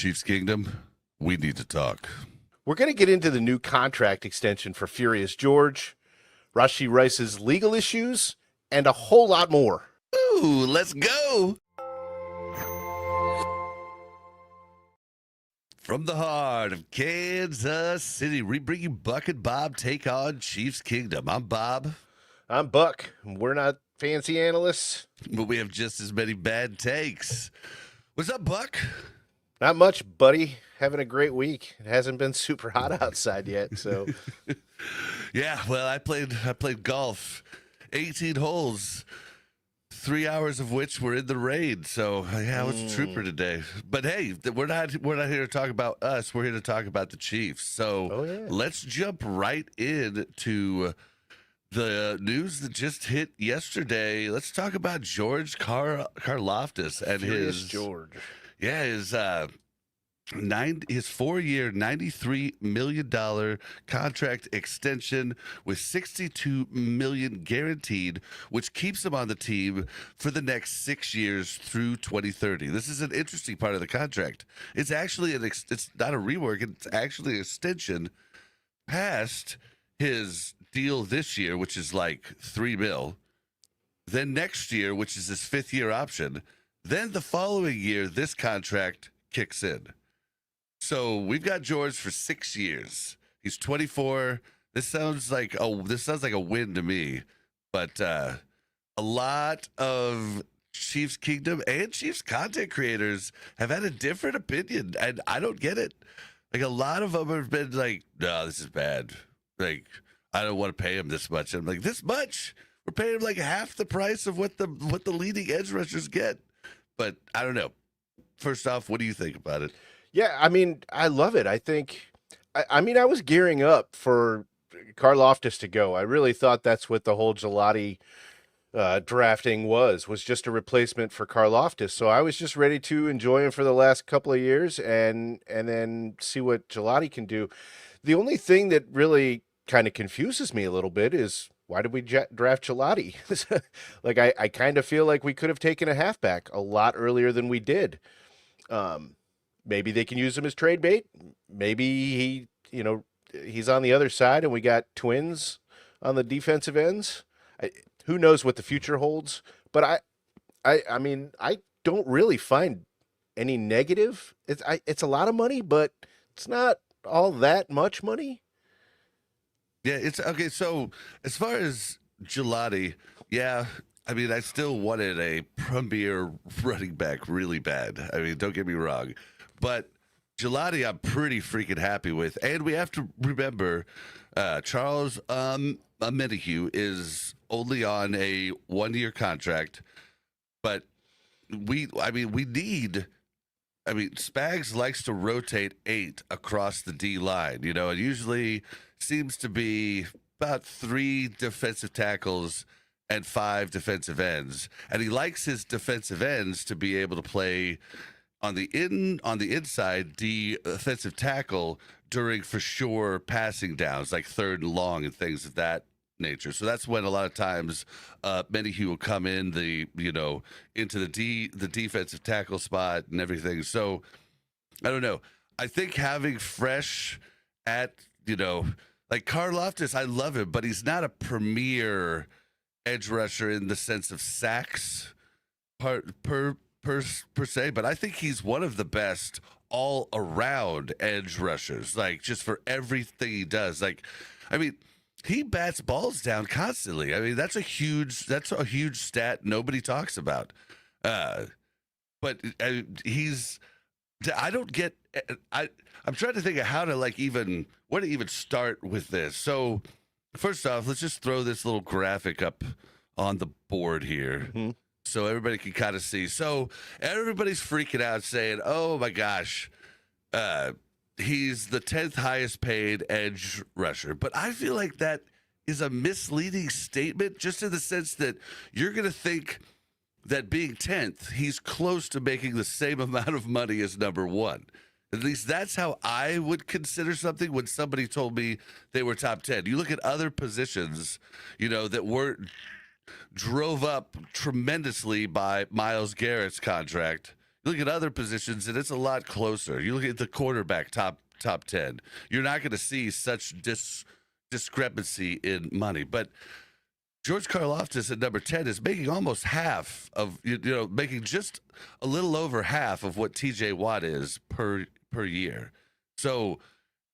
Chiefs Kingdom, we need to talk. We're going to get into the new contract extension for Furious George, Rashee Rice's legal issues, and a whole lot more. Ooh, let's go. From the heart of Kansas City, we bring you Buck and Bob Take on Chiefs Kingdom. I'm Bob. I'm Buck. We're not fancy analysts. But we have just as many bad takes. What's up, Buck? Not much, buddy. Having a great week. It hasn't been super hot outside yet, so. Yeah, well, I played golf, 18 holes, 3 hours of which were in the rain. So yeah, I was a trooper today. But hey, we're not here to talk about us. We're here to talk about the Chiefs. So let's jump right into the news that just hit yesterday. Let's talk about George Karlaftis and Furious George. Yeah, his 4-year, $93 million contract extension with $62 million guaranteed, which keeps him on the team for the next 6 years through 2030. This is an interesting part of the contract. It's actually it's not a rework. It's actually an extension past his deal this year, which is like $3 million. Then next year, which is his 5th-year option. Then the following year, this contract kicks in. So we've got George for 6 years. He's 24. This sounds like a win to me. But a lot of Chiefs Kingdom and Chiefs content creators have had a different opinion, and I don't get it. Like, a lot of them have been like, "No, this is bad. Like, I don't want to pay him this much." I'm like, "This much? We're paying him like half the price of what the leading edge rushers get." But I don't know. First off, what do you think about it? Yeah, I mean, I love it. I think, I was gearing up for Karlaftis to go. I really thought that's what the whole Gelati drafting was just a replacement for Karlaftis. So I was just ready to enjoy him for the last couple of years and then see what Gelati can do. The only thing that really kind of confuses me a little bit is, why did we draft Gelati? Like, I kind of feel like we could have taken a halfback a lot earlier than we did. Maybe they can use him as trade bait. Maybe he's on the other side and we got twins on the defensive ends. Who knows what the future holds? But I mean, I don't really find any negative. It's a lot of money, but it's not all that much money. Yeah, it's okay. So as far as Gelati, yeah, I mean, I still wanted a premier running back really bad. I mean, don't get me wrong, but Gelati, I'm pretty freaking happy with. And we have to remember, Charles Omenihu is only on a 1-year contract, but Spags likes to rotate 8 across the D line, and usually seems to be about 3 defensive tackles and 5 defensive ends. And he likes his defensive ends to be able to play on the inside defensive tackle during, for sure, passing downs, like 3rd and long and things of that nature. So that's when a lot of times Menahue will come in into the defensive tackle spot and everything. So I don't know. I think having fresh at like Karlaftis, I love him, but he's not a premier edge rusher in the sense of sacks per se. But I think he's one of the best all around edge rushers. Like, just for everything he does. Like, I mean, he bats balls down constantly. I mean, that's a huge stat nobody talks about. But I don't get. I'm trying to think of how to where to even start with this. So, first off, let's just throw this little graphic up on the board here, so everybody can kind of see. So everybody's freaking out, saying, "Oh my gosh, he's the 10th highest paid edge rusher." But I feel like that is a misleading statement, just in the sense that you're going to think that being 10th, he's close to making the same amount of money as number 1. At least that's how I would consider something when somebody told me they were top 10. You look at other positions, that weren't drove up tremendously by Myles Garrett's contract. You look at other positions, and it's a lot closer. You look at the quarterback top 10. You're not going to see such discrepancy in money. But George Karlaftis at number 10 is making almost half of, making just a little over half of what TJ Watt is per year. So,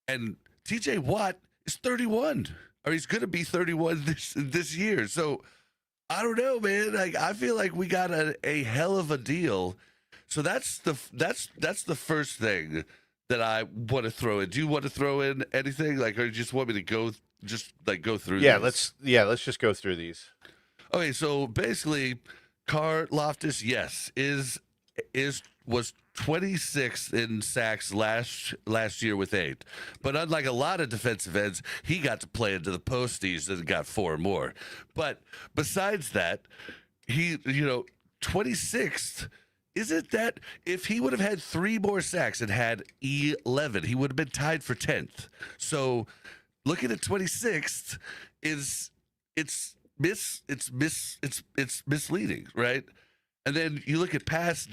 and TJ Watt is 31, or he's going to be 31 this year. So, I don't know, man. Like, I feel like we got a hell of a deal. So that's the first thing that I want to throw in. Do you want to throw in anything, like, or you just want me to go through? Yeah, these? let's just go through these. Okay, so basically, Karlaftis, yes, was 26th in sacks last year with 8. But unlike a lot of defensive ends, he got to play into the posties and got 4 more. But besides that, he 26th. Isn't that, if he would have had 3 more sacks and had 11, he would have been tied for 10th. So looking at 26th it's misleading, right? And then you look at past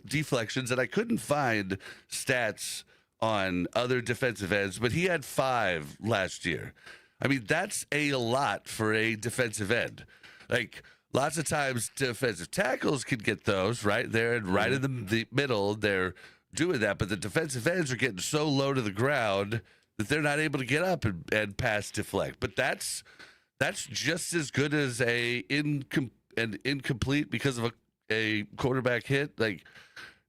deflections, and I couldn't find stats on other defensive ends, but he had 5 last year. I mean, that's a lot for a defensive end. Like, lots of times defensive tackles can get those, right? They're right in the middle. They're doing that, but the defensive ends are getting so low to the ground that they're not able to get up and pass deflect. But that's just as good as an incomplete because of a quarterback hit. Like,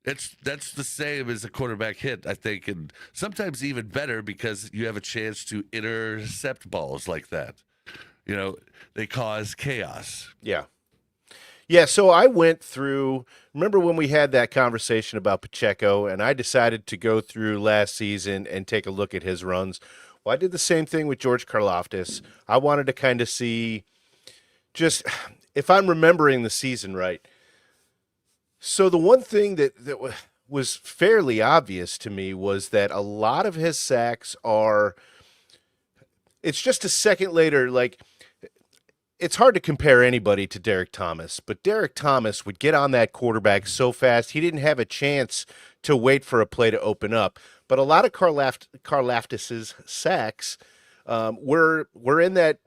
that's the same as a quarterback hit, I think, and sometimes even better because you have a chance to intercept balls like that. They cause chaos. Yeah. Yeah, so I went through, remember when we had that conversation about Pacheco, and I decided to go through last season and take a look at his runs. Well, I did the same thing with George Karlaftis. I wanted to kind of see just if I'm remembering the season right. So the one thing that was fairly obvious to me was that a lot of his sacks it's just a second later, like, it's hard to compare anybody to Derek Thomas, but Derek Thomas would get on that quarterback so fast, he didn't have a chance to wait for a play to open up. But a lot of Karlaftis's sacks were in that,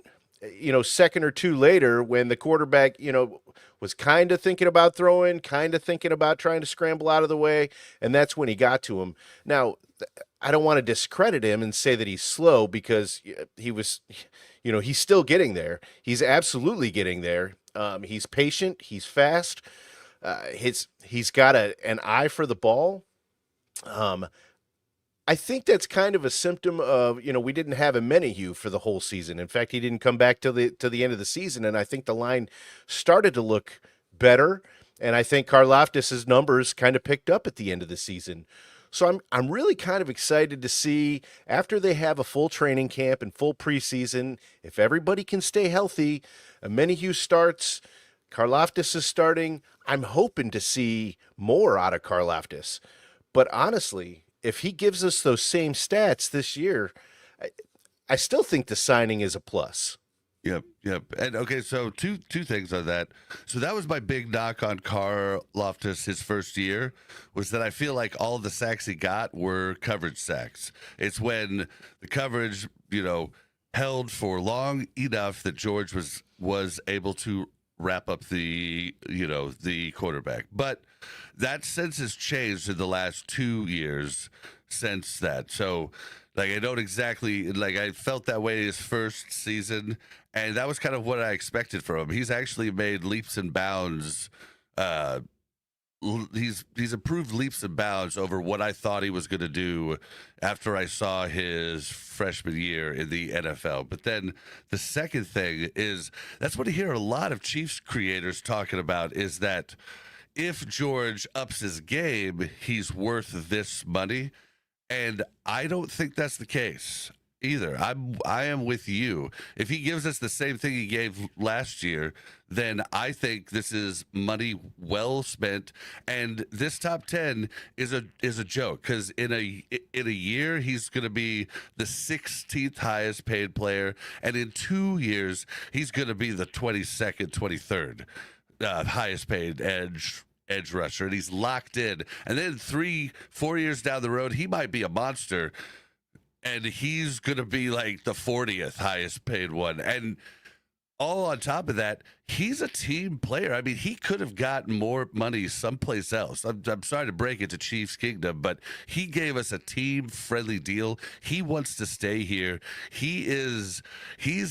second or two later when the quarterback, was kind of thinking about throwing, kind of thinking about trying to scramble out of the way, and that's when he got to him. Now, I don't want to discredit him and say that he's slow because he was, he's still getting there. He's absolutely getting there. He's patient. He's fast. He's got an eye for the ball. I think that's kind of a symptom of, we didn't have a Menahue for the whole season. In fact, he didn't come back to the end of the season, and I think the line started to look better. And I think Karlaftis's numbers kind of picked up at the end of the season. So I'm really kind of excited to see, after they have a full training camp and full preseason, if everybody can stay healthy, Menahue starts, Karlaftis is starting, I'm hoping to see more out of Karlaftis. But honestly, if he gives us those same stats this year, I still think the signing is a plus. Yep. And okay, so two things on that. So that was my big knock on Karlaftis his first year, was that I feel like all the sacks he got were coverage sacks. It's when the coverage, held for long enough that George was able to wrap up the quarterback. But that sense has changed in the last 2 years since that. So, like, I don't exactly, like, I felt that way his first season, and that was kind of what I expected from him. He's actually made leaps and bounds. He's improved leaps and bounds over what I thought he was going to do after I saw his freshman year in the NFL. But then the second thing is, that's what I hear a lot of Chiefs creators talking about, is that if George ups his game, he's worth this money. And I don't think that's the case either. I am with you. If he gives us the same thing he gave last year, then I think this is money well spent. And this top 10 is a joke, because in a year he's going to be the 16th highest paid player, and in 2 years he's going to be the 22nd, 23rd highest paid edge edge rusher, and he's locked in. And then 3-4 years down the road, he might be a monster, and he's going to be like the 40th highest paid one. And all on top of that, he's a team player. I mean, he could have gotten more money someplace else. I'm sorry to break it to Chiefs Kingdom, but he gave us a team-friendly deal. He wants to stay here. He's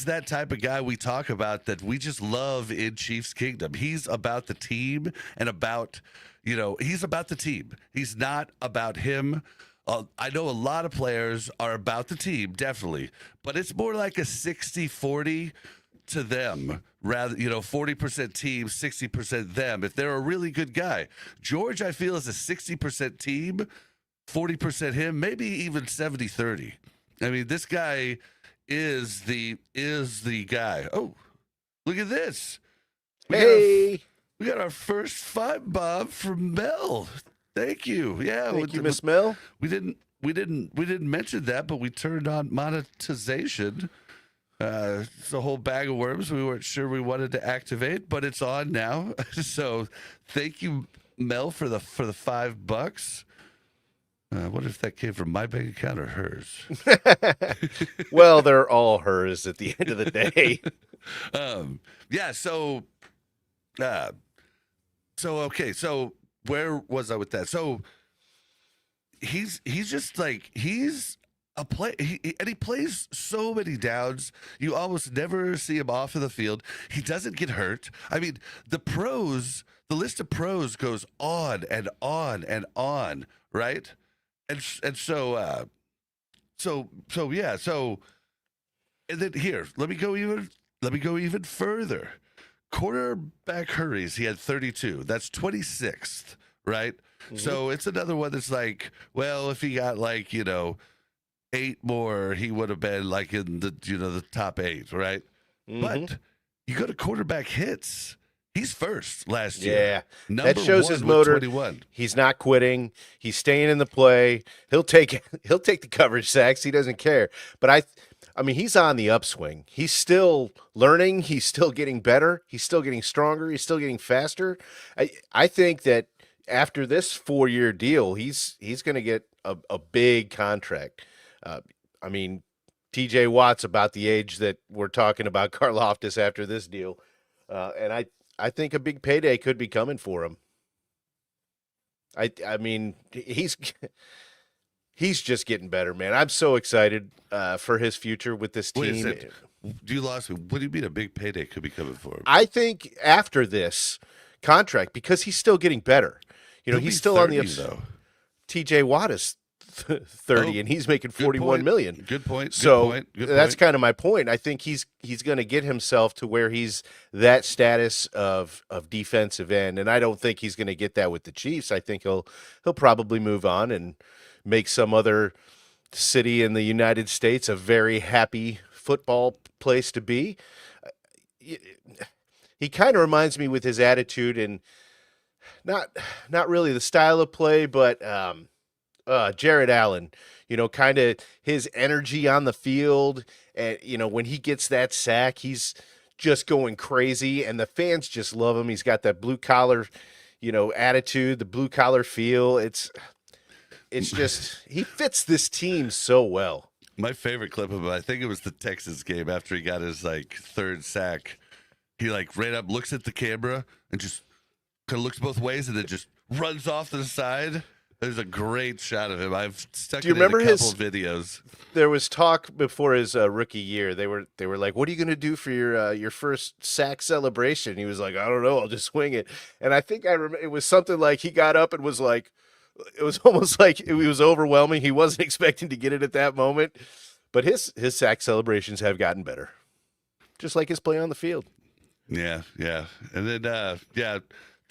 that type of guy we talk about that we just love in Chiefs Kingdom. He's about the team and about, he's about the team. He's not about him. I know a lot of players are about the team, definitely, but it's more like a 60-40 to them, rather, 40% team, 60% them. If they're a really good guy, George, I feel, is a 60% team, 40% him, maybe even 70-30. I mean, this guy is the guy. Oh, look at this. We got our first $5 from Mel. Thank you. Yeah, thank you, Miss Mel. We didn't mention that, but we turned on monetization. It's a whole bag of worms we weren't sure we wanted to activate, but it's on now. So thank you, Mel, for the $5. What if that came from my bank account or hers? Well, they're all hers at the end of the day. Yeah. So okay. So where was I with that? So he's just like, he's a play, and he plays so many downs. You almost never see him off of the field. He doesn't get hurt. I mean, the list of pros goes on and on and on, right? And so yeah. So, and then here, let me go even further. Quarterback hurries, he had 32. That's 26th, right? Mm-hmm. So it's another one that's like, well, if he got like, 8 more, he would have been like in the the top 8, right? Mm-hmm. But you go to quarterback hits, he's first last year. Yeah, that shows his motor. 21. He's not quitting. He's staying in the play. He'll take the coverage sacks. He doesn't care. But I mean, he's on the upswing. He's still learning. He's still getting better. He's still getting stronger. He's still getting faster. I think that after this 4-year deal, he's going to get a big contract. I mean, TJ Watt's about the age that we're talking about Karlaftis after this deal. And I think a big payday could be coming for him. I mean, he's just getting better, man. I'm so excited for his future with this team. You lost me. What do you mean a big payday could be coming for him? I think after this contract, because he's still getting better. He's still 30, on the though. TJ Watt is 30 and he's making 41 million. Good point. That's kind of my point. I think he's going to get himself to where he's that status of defensive end, and I don't think he's going to get that with the Chiefs. I think he'll probably move on and make some other city in the United States a very happy football place to be. He kind of reminds me with his attitude and not really the style of play, but Jared Allen, kind of his energy on the field. And, when he gets that sack, he's just going crazy and the fans just love him. He's got that blue collar, attitude, the blue collar feel. It's just, he fits this team so well. My favorite clip of him, I think it was the Texas game after he got his third sack. He ran up, looks at the camera and just kind of looks both ways and then just runs off to the side. There's a great shot of him. I've stuck it in a couple of videos. There was talk before his rookie year. They were like, "What are you going to do for your first sack celebration?" He was like, "I don't know. I'll just swing it." And I think I remember it was something like he got up and was like, it was almost like it was overwhelming. He wasn't expecting to get it at that moment. But his sack celebrations have gotten better, just like his play on the field. Yeah. And then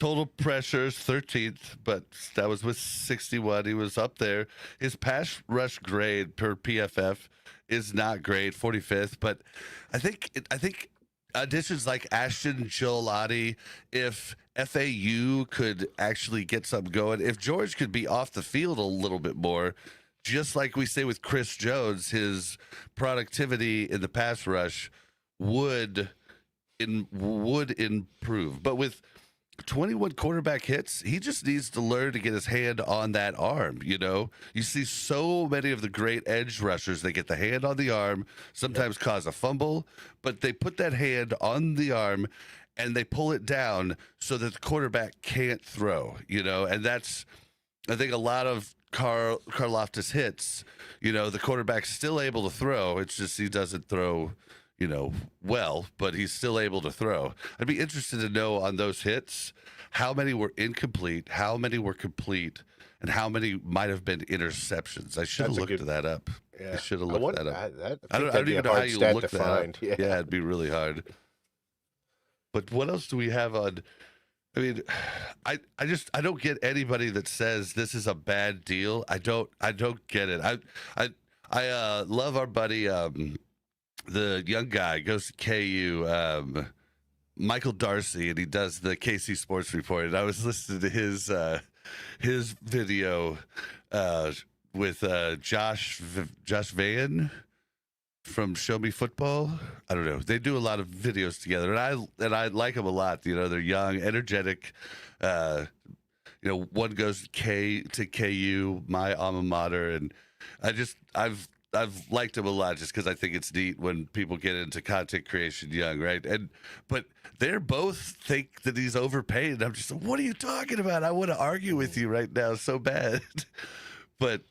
total pressures 13th, but that was with 61. He was up there. His pass rush grade per PFF is not great, 45th. But I think additions like Ashton Giolotti, if FAU could actually get something going, if George could be off the field a little bit more, just like we say with Chris Jones, his productivity in the pass rush would improve. But with 21 quarterback hits. He just needs to learn to get his hand on that arm. You see so many of the great edge rushers, they get the hand on the arm, sometimes cause a fumble, but they put that hand on the arm and they pull it down so that the quarterback can't throw, and that's, I think, a lot of Karlaftis hits, the quarterback's still able to throw. It's just he doesn't throw, well, but he's still able to throw. I'd be interested to know on those hits how many were incomplete, how many were complete, and how many might have been interceptions. I should have looked that up. Yeah. I should have looked that up. I don't even know how you look that find. up. Yeah, it'd be really hard. But what else do we have on? I mean, I don't get anybody that says this is a bad deal. I don't get it. I love our buddy, the young guy goes to KU, Michael Darcy, and he does the KC Sports Report. And I was listening to his video with Josh Van from Show Me Football. I don't know. They do a lot of videos together, and I like them a lot. They're young, energetic. One goes to KU, my alma mater, and I've liked them a lot just because I think it's neat when people get into content creation young, right? But they're both think that he's overpaid. And I'm just like, what are you talking about? I want to argue with you right now so bad. But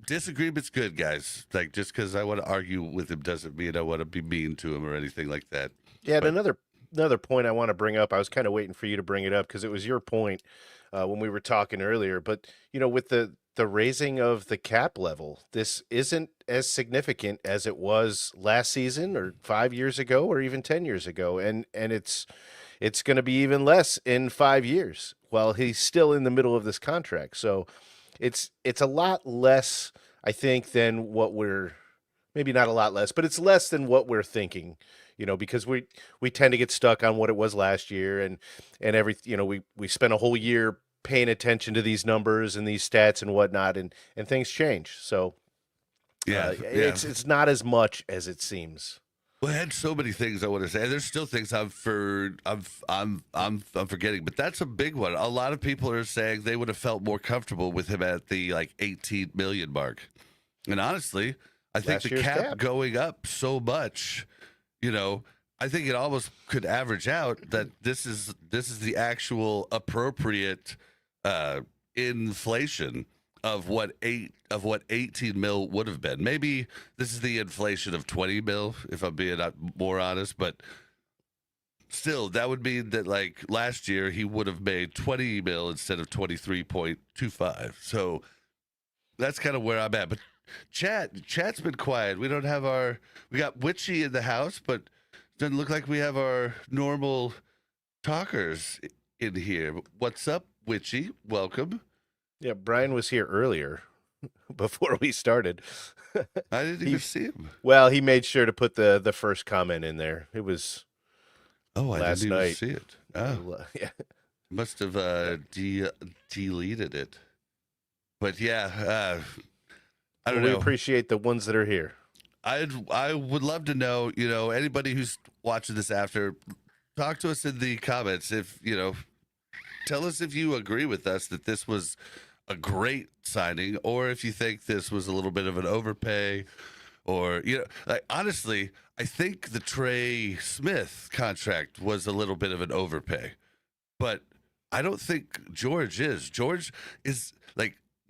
disagreement's good, guys. Like, just because I want to argue with him doesn't mean I want to be mean to him or anything like that. Yeah, and another point I want to bring up, I was kind of waiting for you to bring it up because it was your point when we were talking earlier. But, with the raising of the cap level, this isn't as significant as it was last season or 5 years ago or even 10 years ago. And it's going to be even less in 5 years while he's still in the middle of this contract. So it's a lot less, I think, than what we're, maybe not a lot less, but it's less than what we're thinking, because we tend to get stuck on what it was last year and we spent a whole year paying attention to these numbers and these stats and whatnot, and things change. So it's not as much as it seems. Well, I had so many things I want to say. There's still things I'm forgetting, but that's a big one. A lot of people are saying they would have felt more comfortable with him at the 18 million mark. And honestly, I think the cap going up so much, I think it almost could average out that this is the actual appropriate inflation of what 18 mil would have been. Maybe this is the inflation of 20 mil, if I'm being more honest, but still, that would mean that last year he would have made 20 mil instead of 23.25. So that's kind of where I'm at. But chat's been quiet. We got Witchy in the house, but doesn't look like we have our normal talkers in here. What's up, Witchy? Welcome. Yeah, Brian was here earlier before we started. I didn't even see him. Well, he made sure to put the first comment in there. It was last night. I didn't even see it. Oh, yeah. Must have deleted it. But yeah, I don't know. We appreciate the ones that are here. I would love to know, anybody who's watching this after, talk to us in the comments. If, tell us if you agree with us that this was a great signing, or if you think this was a little bit of an overpay, or, honestly, I think the Trey Smith contract was a little bit of an overpay, but I don't think George is. George is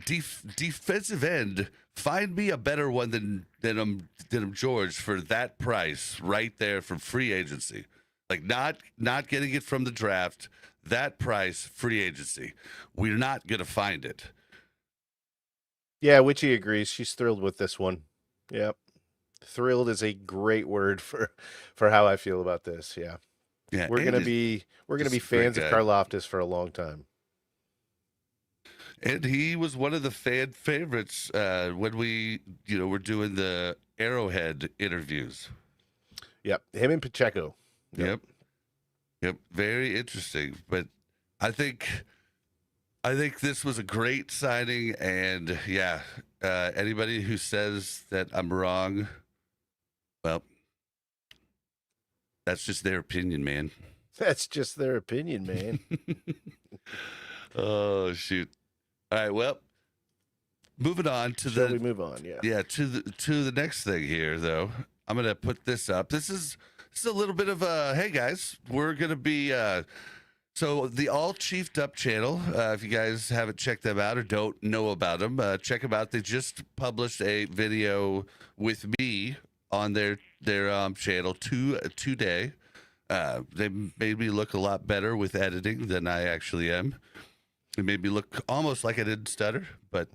defensive end. Find me a better one than George for that price right there from free agency. Not getting it from the draft. That price, free agency. We're not gonna find it. Yeah, Witchy agrees. She's thrilled with this one. Yep. Thrilled is a great word for how I feel about this. Yeah. Yeah. We're gonna be fans of Karlaftis for a long time. And he was one of the fan favorites when we, were doing the Arrowhead interviews. Yep, him and Pacheco. Yep. Very interesting. But I think this was a great signing, and anybody who says that I'm wrong, well, that's just their opinion, man. That's just their opinion, man. Oh shoot! All right, well, moving on to Shall we move on? Yeah. to the next thing here, though. I'm gonna put this up. This is a little bit of a hey guys, we're gonna be so the All Chiefed Up channel. If you guys haven't checked them out or don't know about them, check them out. They just published a video with me on their channel today. They made me look a lot better with editing than I actually am. It made me look almost like I didn't stutter, but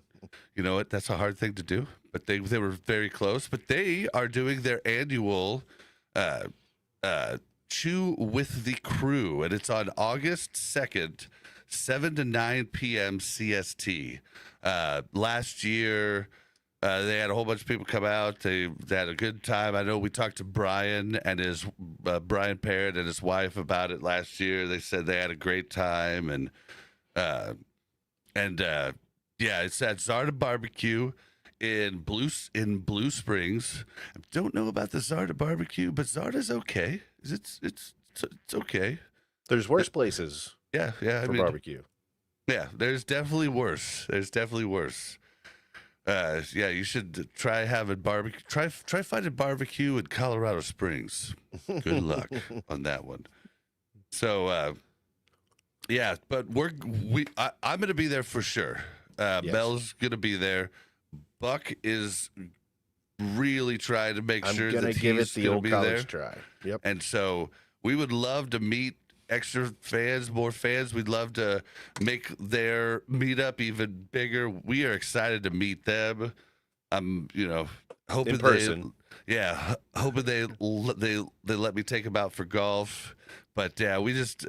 you know what? That's a hard thing to do. But they were very close. But they are doing their annual Chew with the Crew, and it's on August 2nd, 7 to 9 p.m. CST. Last year, they had a whole bunch of people come out. They had a good time. I know we talked to Brian and his Brian Parrott and his wife about it last year. They said they had a great time, and yeah, it's at Zarda Barbecue in Blue Springs. I don't know about the Zarda Barbecue, but Zarda's okay. It's okay. There's worse places Yeah, for barbecue. Yeah, there's definitely worse. Yeah, you should try having barbecue. Try finding barbecue in Colorado Springs. Good luck on that one. So, yeah, but I'm going to be there for sure. Yes. Mel's going to be there. Buck is really trying to make sure that give he's it the going to old be college there. try. Yep. And so we would love to meet extra fans, more fans. We'd love to make their meetup even bigger. We are excited to meet them. I'm, hoping In person. hoping they let me take them out for golf. But yeah, we just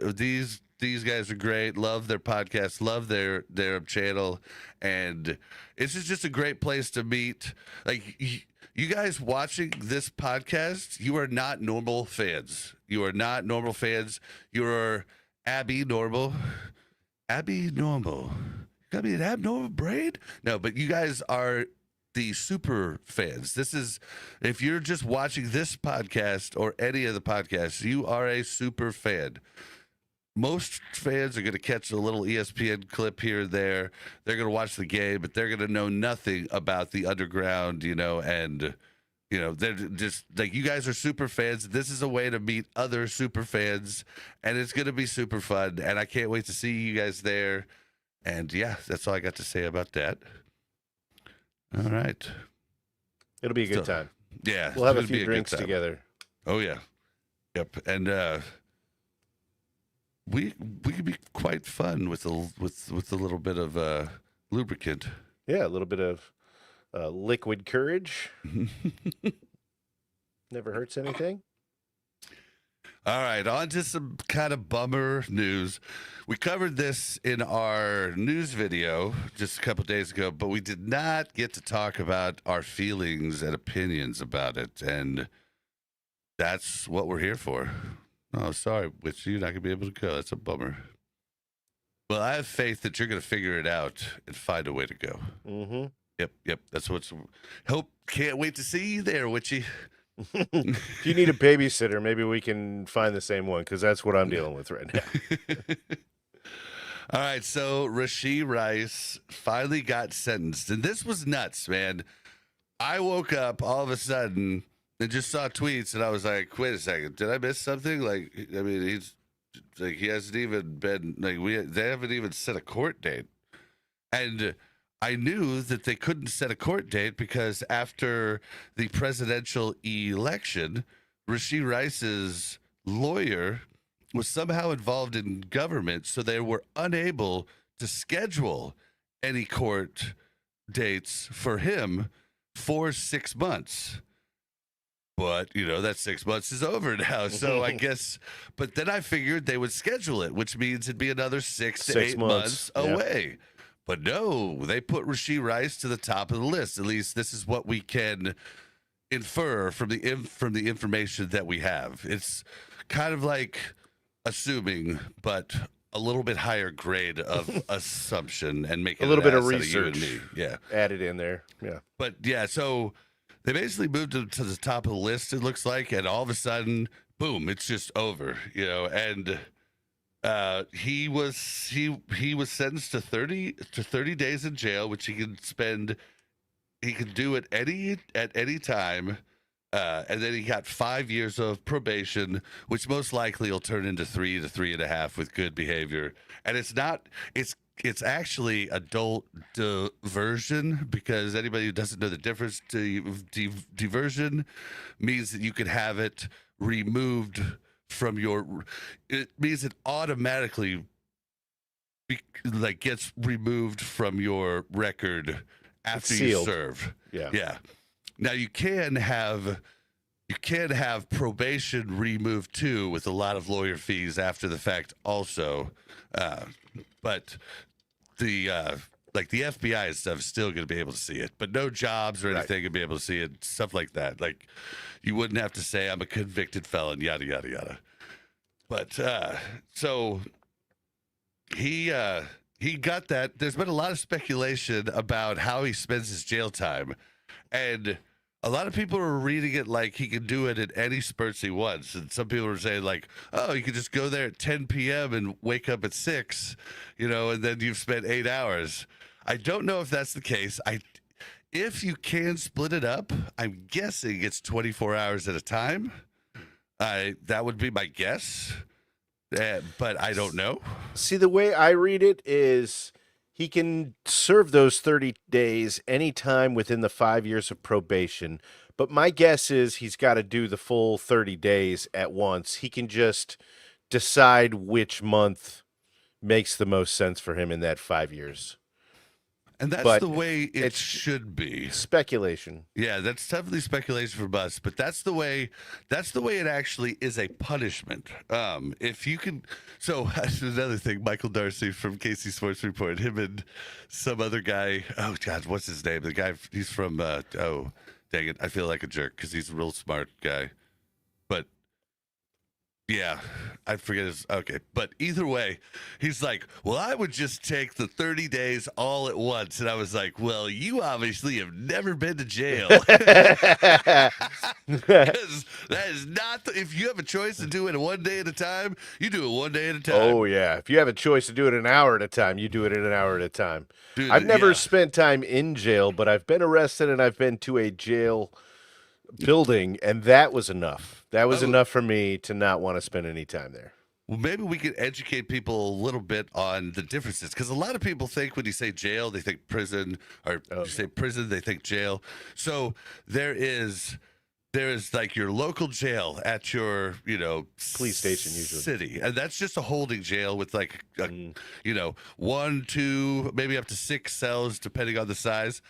these guys are great. Love their podcast. Love their channel, and it's just a great place to meet. Like you guys watching this podcast, you are not normal fans. You are not normal fans. You're Abby Normal. Abby Normal. Got me an abnormal brain? No, but you guys are the super fans. This is, if you're just watching this podcast or any of the podcasts, you are a super fan. Most fans are going to catch a little ESPN clip here and there. They're going to watch the game, but they're going to know nothing about the underground, and they're just like, you guys are super fans. This is a way to meet other super fans, and it's going to be super fun. And I can't wait to see you guys there. And yeah, that's all I got to say about that. All right. It'll be a good time. Yeah. We'll have a few drinks together. Oh, yeah. Yep. And we can be quite fun with a little bit of lubricant. Yeah, a little bit of liquid courage. Never hurts anything. All right, on to some kind of bummer news. We covered this in our news video just a couple days ago, but we did not get to talk about our feelings and opinions about it, and that's what we're here for. Oh, sorry, Witch, you're not going to be able to go. That's a bummer. Well, I have faith that you're going to figure it out and find a way to go. Mm-hmm. Yep. That's what's... Can't wait to see you there, Witchy. If you need a babysitter, maybe we can find the same one, because that's what I'm dealing with right now. All right, so Rashee Rice finally got sentenced, and this was nuts, man. I woke up all of a sudden and just saw tweets, and I was like, wait a second, did I miss something? Like, I mean, he hasn't even been, they haven't even set a court date. And I knew that they couldn't set a court date because after the presidential election, Rashee Rice's lawyer was somehow involved in government, so they were unable to schedule any court dates for him for 6 months. But, that 6 months is over now, so I guess, but then I figured they would schedule it, which means it'd be another 6 to 8 months away. But no, they put Rashee Rice to the top of the list. At least this is what we can infer from the information that we have. It's kind of like assuming, but a little bit higher grade of assumption and making a little bit of research research. you and me. Yeah, added in there. Yeah, but yeah, so they basically moved him to the top of the list. It looks like, and all of a sudden, boom, it's just over, and he was sentenced to 30 days in jail, which he can do it at any time. And then he got 5 years of probation, which most likely will turn into 3 to 3.5 with good behavior. And it's actually adult diversion, because anybody who doesn't know the difference, diversion means that you can have it removed from your. It means it automatically gets removed from your record after you serve. Yeah. Now you can have probation removed too, with a lot of lawyer fees after the fact also, but the the FBI and stuff is still going to be able to see it, but no jobs or anything to be able to see it, stuff like that. Like, you wouldn't have to say I'm a convicted felon, yada yada yada. But so he got that. There's been a lot of speculation about how he spends his jail time, and a lot of people are reading it like he can do it in any spurts he wants. And some people are saying, like, oh, you could just go there at 10 p.m. and wake up at 6, and then you've spent 8 hours. I don't know if that's the case. If you can split it up, I'm guessing it's 24 hours at a time. That would be my guess. But I don't know. See, the way I read it is he can serve those 30 days anytime within the 5 years of probation. But my guess is he's got to do the full 30 days at once. He can just decide which month makes the most sense for him in that 5 years. And that's the way it should be. Speculation. Yeah, that's definitely speculation from us, but that's the way it actually is a punishment. If you can, so that's another thing. Michael Darcy from KC Sports Report, him and some other guy. Oh God, what's his name? The guy, he's from. Oh, dang it! I feel like a jerk because he's a real smart guy, but. Yeah, I forget his. Okay, but either way, he's like, well, I would just take the 30 days all at once. And I was like, well, you obviously have never been to jail. Because that is not, if you have a choice to do it one day at a time, you do it one day at a time. Oh, yeah. If you have a choice to do it an hour at a time, you do it in an hour at a time. Dude, I've never spent time in jail, but I've been arrested and I've been to a jail building, and that was enough. That was enough for me to not want to spend any time there. Well, maybe we could educate people a little bit on the differences, because a lot of people think when you say jail, they think prison, or you say prison, they think jail. So there is like your local jail at your, police station usually, city, and that's just a holding jail with like, 1, 2, maybe up to 6 cells, depending on the size.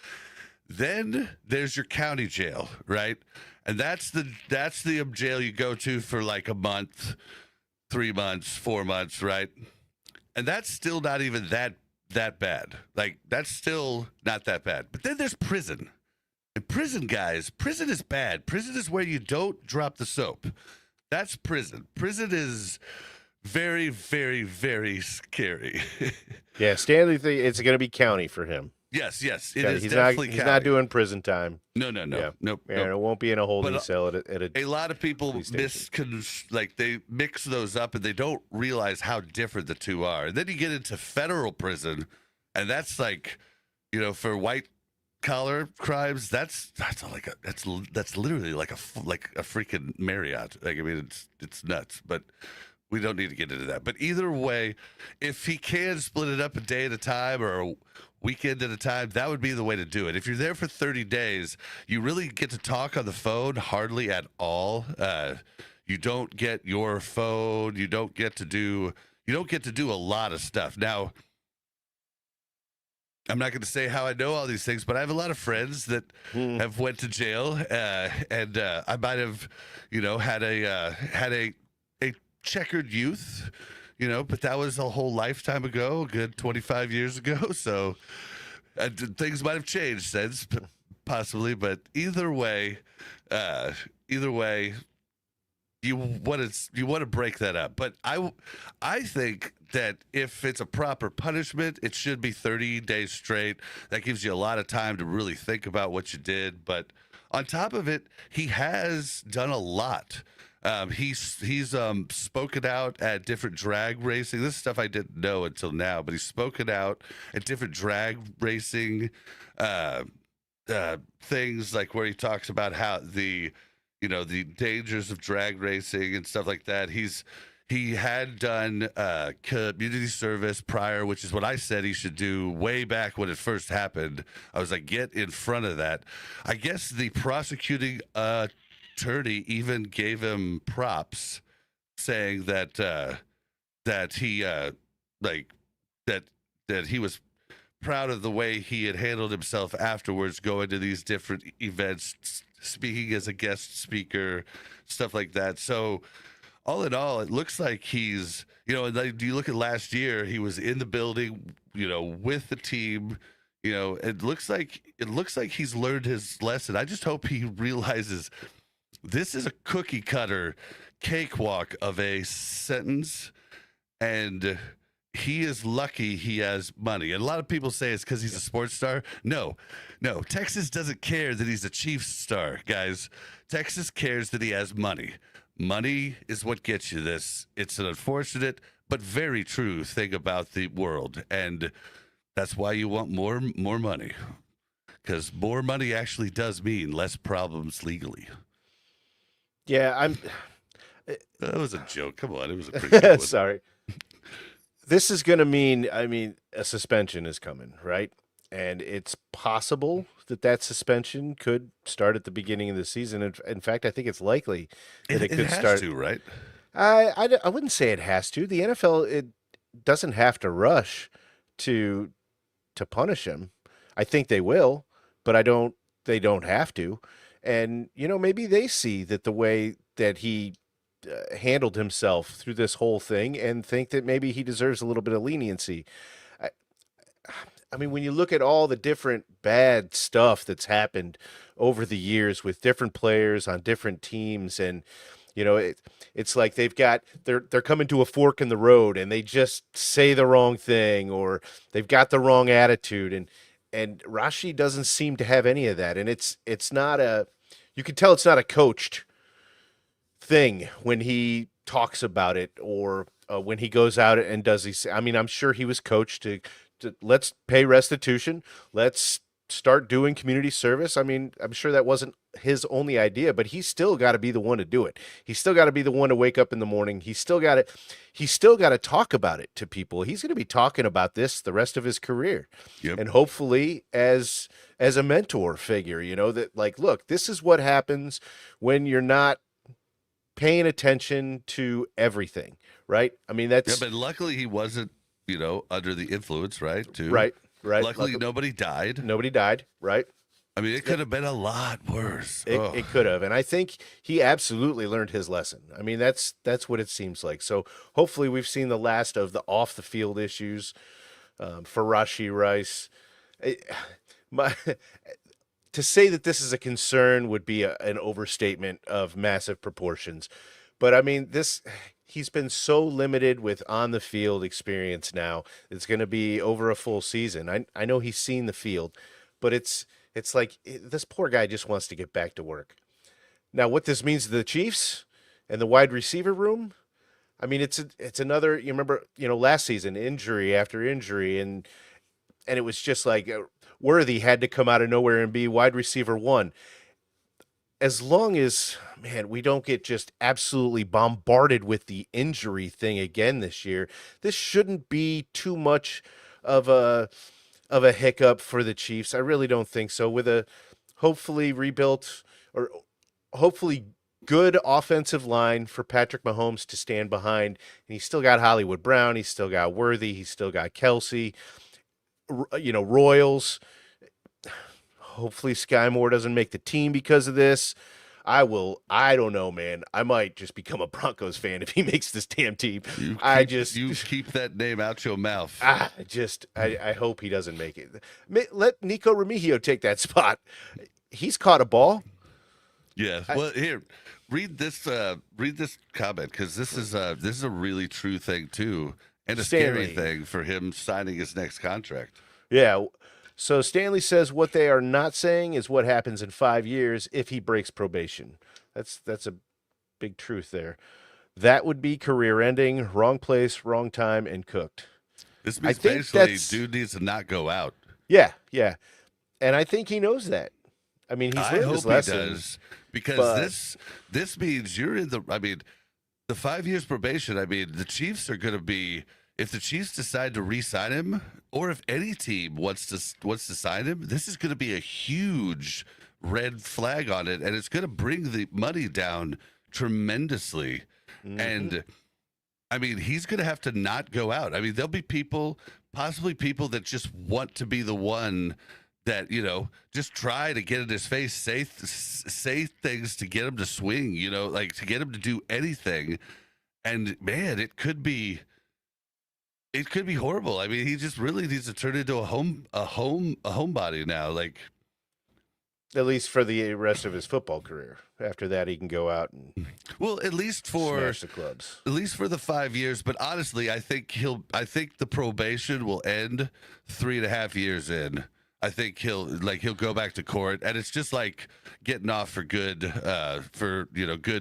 Then there's your county jail, right? And that's the jail you go to for like a month, 3 months, 4 months, right? And that's still not even that bad. Like, that's still not that bad. But then there's prison. And prison, guys, prison is bad. Prison is where you don't drop the soap. That's prison. Prison is very, very, very scary. Yeah, Stanley, it's going to be county for him. Yes, it is definitely he's not doing prison time. No. Yeah. Nope. And it won't be in a holding cell at a lot of people they mix those up, and they don't realize how different the two are. And then you get into federal prison, and that's like, for white collar crimes, that's literally like a freaking Marriott. Like, I mean, it's nuts, but we don't need to get into that. But either way, if he can split it up a day at a time or a weekend at a time, that would be the way to do it. If you're there for 30 days, you really get to talk on the phone hardly at all. You don't get your phone. You don't get to do a lot of stuff. Now, I'm not going to say how I know all these things, but I have a lot of friends that have went to jail, and I might have, had a checkered youth, but that was a whole lifetime ago, a good 25 years ago. So things might have changed since, possibly. But either way, you want to break that up. But I think that if it's a proper punishment, it should be 30 days straight. That gives you a lot of time to really think about what you did. But on top of it, he has done a lot. He's spoken out at different drag racing. This is stuff I didn't know until now, but he's spoken out at different drag racing uh, things, like where he talks about how the dangers of drag racing and stuff like that. He had done community service prior, which is what I said he should do way back when it first happened. I was like, get in front of that. I guess the prosecuting attorney even gave him props, saying that he like that that he was proud of the way he had handled himself afterwards, going to these different events, speaking as a guest speaker, stuff like that. So all in all, it looks like he's, like, you look at last year, he was in the building, with the team. It looks like he's learned his lesson. I just hope he realizes this is a cookie cutter cakewalk of a sentence, and he is lucky he has money. And a lot of people say it's because he's a sports star. No, Texas doesn't care that he's a Chiefs star, guys. Texas cares that he has money. Money is what gets you this. It's an unfortunate but very true thing about the world, and that's why you want more money, because more money actually does mean less problems legally. Yeah, That was a joke. Come on, it was a pretty good one. sorry. This is going to mean, a suspension is coming, right? And it's possible that suspension could start at the beginning of the season. In fact, I think it's likely that it could has start. to, right? I wouldn't say it has to. The NFL, it doesn't have to rush to punish him. I think they will, but they don't have to. And, maybe they see that the way that he handled himself through this whole thing and think that maybe he deserves a little bit of leniency. I, when you look at all the different bad stuff that's happened over the years with different players on different teams, and it's like they're coming to a fork in the road and they just say the wrong thing, or they've got the wrong attitude, and Rashi doesn't seem to have any of that, and it's not you can tell it's not a coached thing when he talks about it, or when he goes out and does these. I'm sure he was coached to let's pay restitution, let's start doing community service. I'm sure that wasn't his only idea, but he's still got to be the one to do it. He's still got to be the one to wake up in the morning. He's still got to talk about it to people. He's going to be talking about this the rest of his career. Yep. And hopefully as a mentor figure, that, like, look, this is what happens when you're not paying attention to everything, right? That's but luckily he wasn't, under the influence, right? Too. right. Luckily, nobody died. Nobody died, right? It could have been a lot worse. It could have, and I think he absolutely learned his lesson. That's what it seems like. So hopefully we've seen the last of the off the field issues for Rashee Rice. To say that this is a concern would be an overstatement of massive proportions. But he's been so limited with on the field experience now. It's going to be over a full season. I know he's seen the field, but it's like this poor guy just wants to get back to work. Now, what this means to the Chiefs and the wide receiver room, it's another. You remember, last season, injury after injury, and it was just like Worthy had to come out of nowhere and be wide receiver one. As long as, man, we don't get just absolutely bombarded with the injury thing again this year, this shouldn't be too much of a hiccup for the Chiefs. I really don't think so. With a hopefully rebuilt, or hopefully good offensive line for Patrick Mahomes to stand behind, and he's still got Hollywood Brown, he's still got Worthy, he's still got Kelsey, Royals. Hopefully Sky Moore doesn't make the team because of this. I don't know, man. I might just become a Broncos fan if he makes this damn team. You keep that name out your mouth. I hope he doesn't make it. Let Nico Remigio take that spot. He's caught a ball. Yeah. Well, here, read this comment, because this is a really true thing too, and a scary thing for him signing his next contract. Yeah. So Stanley says what they are not saying is what happens in 5 years if he breaks probation. That's a big truth there. That would be career ending, wrong place, wrong time, and cooked. This I means think basically that's dude needs to not go out. yeah, yeah. And I think he knows that. I mean, he's I learned his hope he lesson, does because but this means you're in the. I mean, the 5 years probation. I mean, the Chiefs are going to be if the Chiefs decide to re-sign him, or if any team wants to sign him. This is going to be a huge red flag on it, and it's going to bring the money down tremendously. And I mean, he's going to have to not go out. I mean, there'll be people, possibly people that just want to be the one that, just try to get in his face, say things to get him to swing, like to get him to do anything. And man, it could be horrible. I mean, he just really needs to turn into a homebody now. Like, at least for the rest of his football career. After that, he can go out and well, at least for smash the clubs. At least for the 5 years. But honestly, I think the probation will end 3.5 years in. I think he'll go back to court, and it's just like getting off for good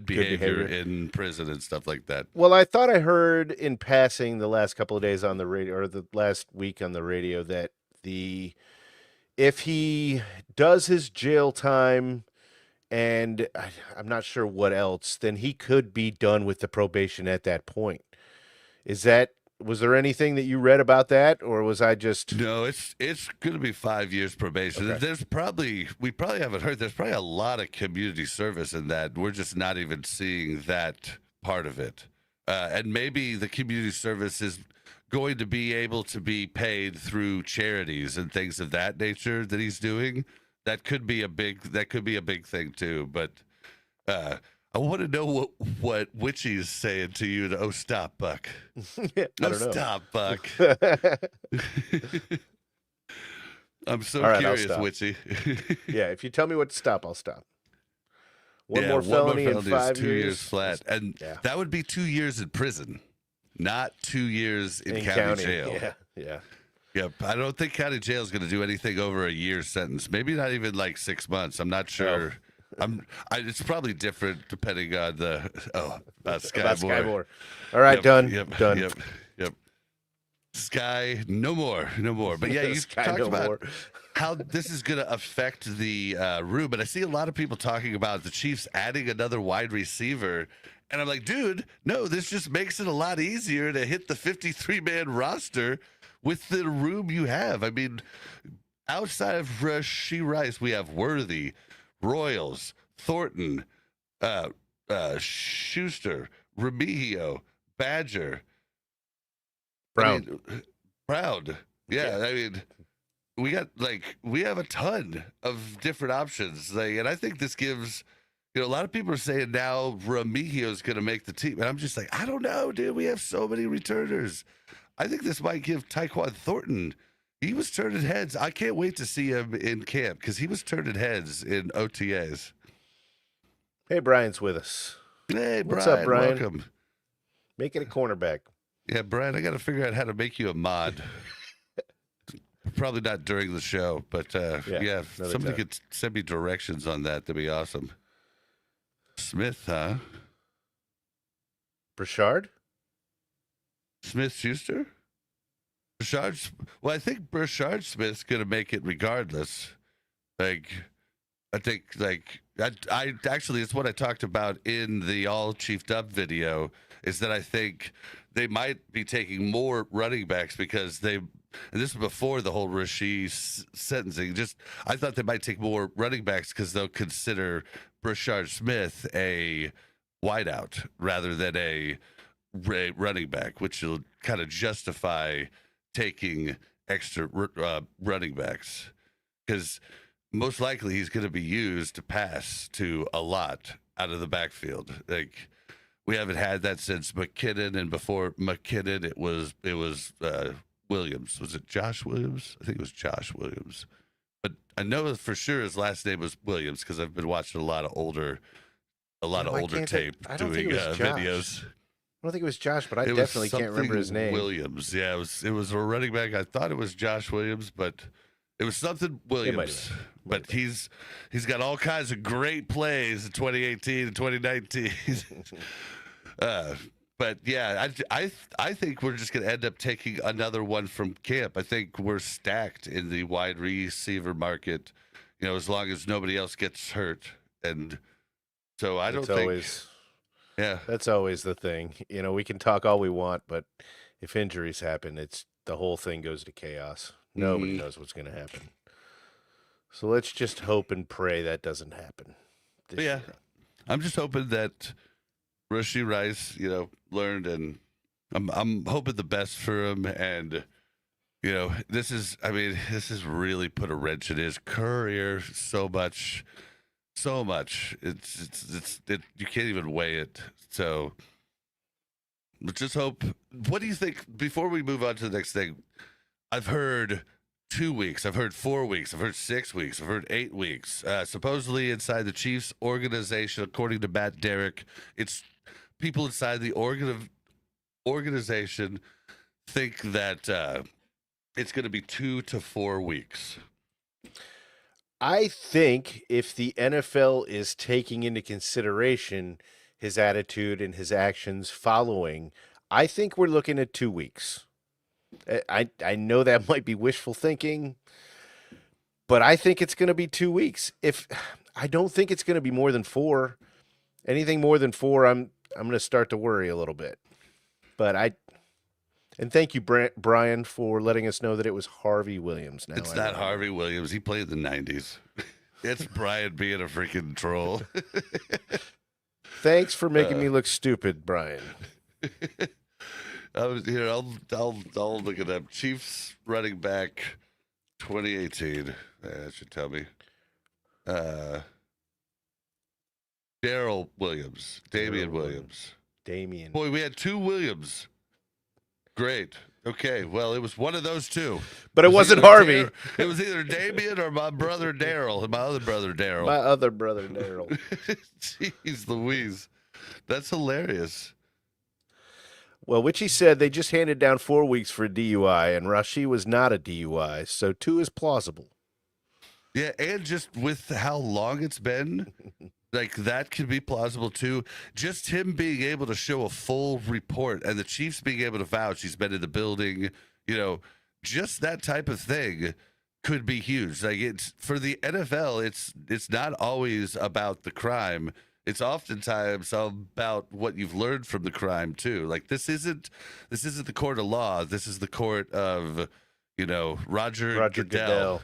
behavior in prison and stuff like that. Well, I thought I heard in passing the last couple of days on the radio, or the last week on the radio, that if he does his jail time, and I'm not sure what else, then he could be done with the probation at that point. Was there anything that you read about that, or was I just... No, it's going to be 5 years probation. Okay. We probably haven't heard. There's probably a lot of community service in that. We're just not even seeing that part of it. And maybe the community service is going to be able to be paid through charities and things of that nature that he's doing. That could be a big thing too. But I want to know what Witchy's saying to you. Oh, stop, Buck. I don't know. Stop, Buck. I'm so All right, curious, Witchy. Yeah, if you tell me what to stop, I'll stop. One more felony in 5 is 2 years flat. And yeah. that would be 2 years in prison, not 2 years in county jail. Yeah. Yep. I don't think county jail is going to do anything over a year's sentence. Maybe not even like 6 months. I'm not sure. No. It's probably different depending on about Sky Moore. All right, done. Done. Yep. Sky, no more. But yeah, you talked about how this is going to affect the room. And I see a lot of people talking about the Chiefs adding another wide receiver. And I'm like, dude, no, this just makes it a lot easier to hit the 53-man roster with the room you have. I mean, outside of Rashee Rice, we have Worthy, Royals, Thornton, Schuster, Remigio, Badger, Brown. Yeah, I mean, we have a ton of different options. And I think this gives, a lot of people are saying now Remigio is going to make the team. And I'm just like, I don't know, dude. We have so many returners. I think this might give Tyquan Thornton. He was turning heads. I can't wait to see him in camp because he was turning heads in OTAs. Hey, Brian's with us. Hey, Brian. What's up, Brian? Welcome. Make it a cornerback. Yeah, Brian, I got to figure out how to make you a mod. Probably not during the show, but if somebody could send me directions on that, that'd be awesome. Smith, huh? Brashard? Smith-Schuster? Well, I think Brashard Smith's going to make it regardless. I think actually, it's what I talked about in the All Chiefed Up video, is that I think they might be taking more running backs because and this is before the whole Rashee sentencing. I thought they might take more running backs because they'll consider Brashard Smith a wideout rather than a running back, which will kind of justify taking extra running backs, because most likely he's going to be used to pass to a lot out of the backfield. Like, we haven't had that since McKinnon, and before McKinnon, it was Williams. Was it Josh Williams? I think it was Josh Williams. But I know for sure his last name was Williams because I've been watching a lot of older tape doing videos. I don't think it was Josh, but I definitely can't remember his name. Williams. Yeah, it was a running back. I thought it was Josh Williams, but It was something It Williams, but he's got all kinds of great plays in 2018 and 2019. But yeah, I think we're just going to end up taking another one from camp. I think we're stacked in the wide receiver market, as long as nobody else gets hurt. And so I don't think. Yeah, that's always the thing. We can talk all we want, but if injuries happen, the whole thing goes to chaos. Nobody knows what's going to happen. So let's just hope and pray that doesn't happen this year. I'm just hoping that Rashee Rice, learned, and I'm hoping the best for him. And this is really put a wrench in his career so much. It's you can't even weigh it. So let's just hope. What do you think? Before we move on to the next thing, I've heard 2 weeks. I've heard 4 weeks. I've heard 6 weeks. I've heard 8 weeks. Supposedly inside the Chiefs organization, according to Matt Derrick, it's people inside the organization think that it's going to be 2 to 4 weeks. I think if the NFL is taking into consideration his attitude and his actions following, I think we're looking at 2 weeks. I know that might be wishful thinking, but I think it's going to be 2 weeks. I don't think it's going to be more than 4. Anything more than 4, I'm going to start to worry a little bit. And thank you, Brian, for letting us know that it was Harvey Williams. Now it's not Harvey Williams. He played in the 90s. It's Brian being a freaking troll. Thanks for making me look stupid, Brian. I was here. I'll look it up. Chiefs running back 2018. That should tell me. Daryl Williams. Damian Williams. Boy, we had 2 Williams. Great. Okay. Well, it was one of those 2. But it wasn't Harvey. It was either Damian or my brother Daryl, and my other brother Daryl. My other brother Daryl. Jeez Louise. That's hilarious. Well, Witchy said they just handed down 4 weeks for a DUI, and Rashee was not a DUI, so 2 is plausible. Yeah, and just with how long it's been, like that could be plausible too. Just him being able to show a full report and the Chiefs being able to vouch he's been in the building, just that type of thing could be huge. Like it's for the NFL, it's not always about the crime. It's oftentimes about what you've learned from the crime too. Like this isn't the court of law. This is the court of, Roger Goodell.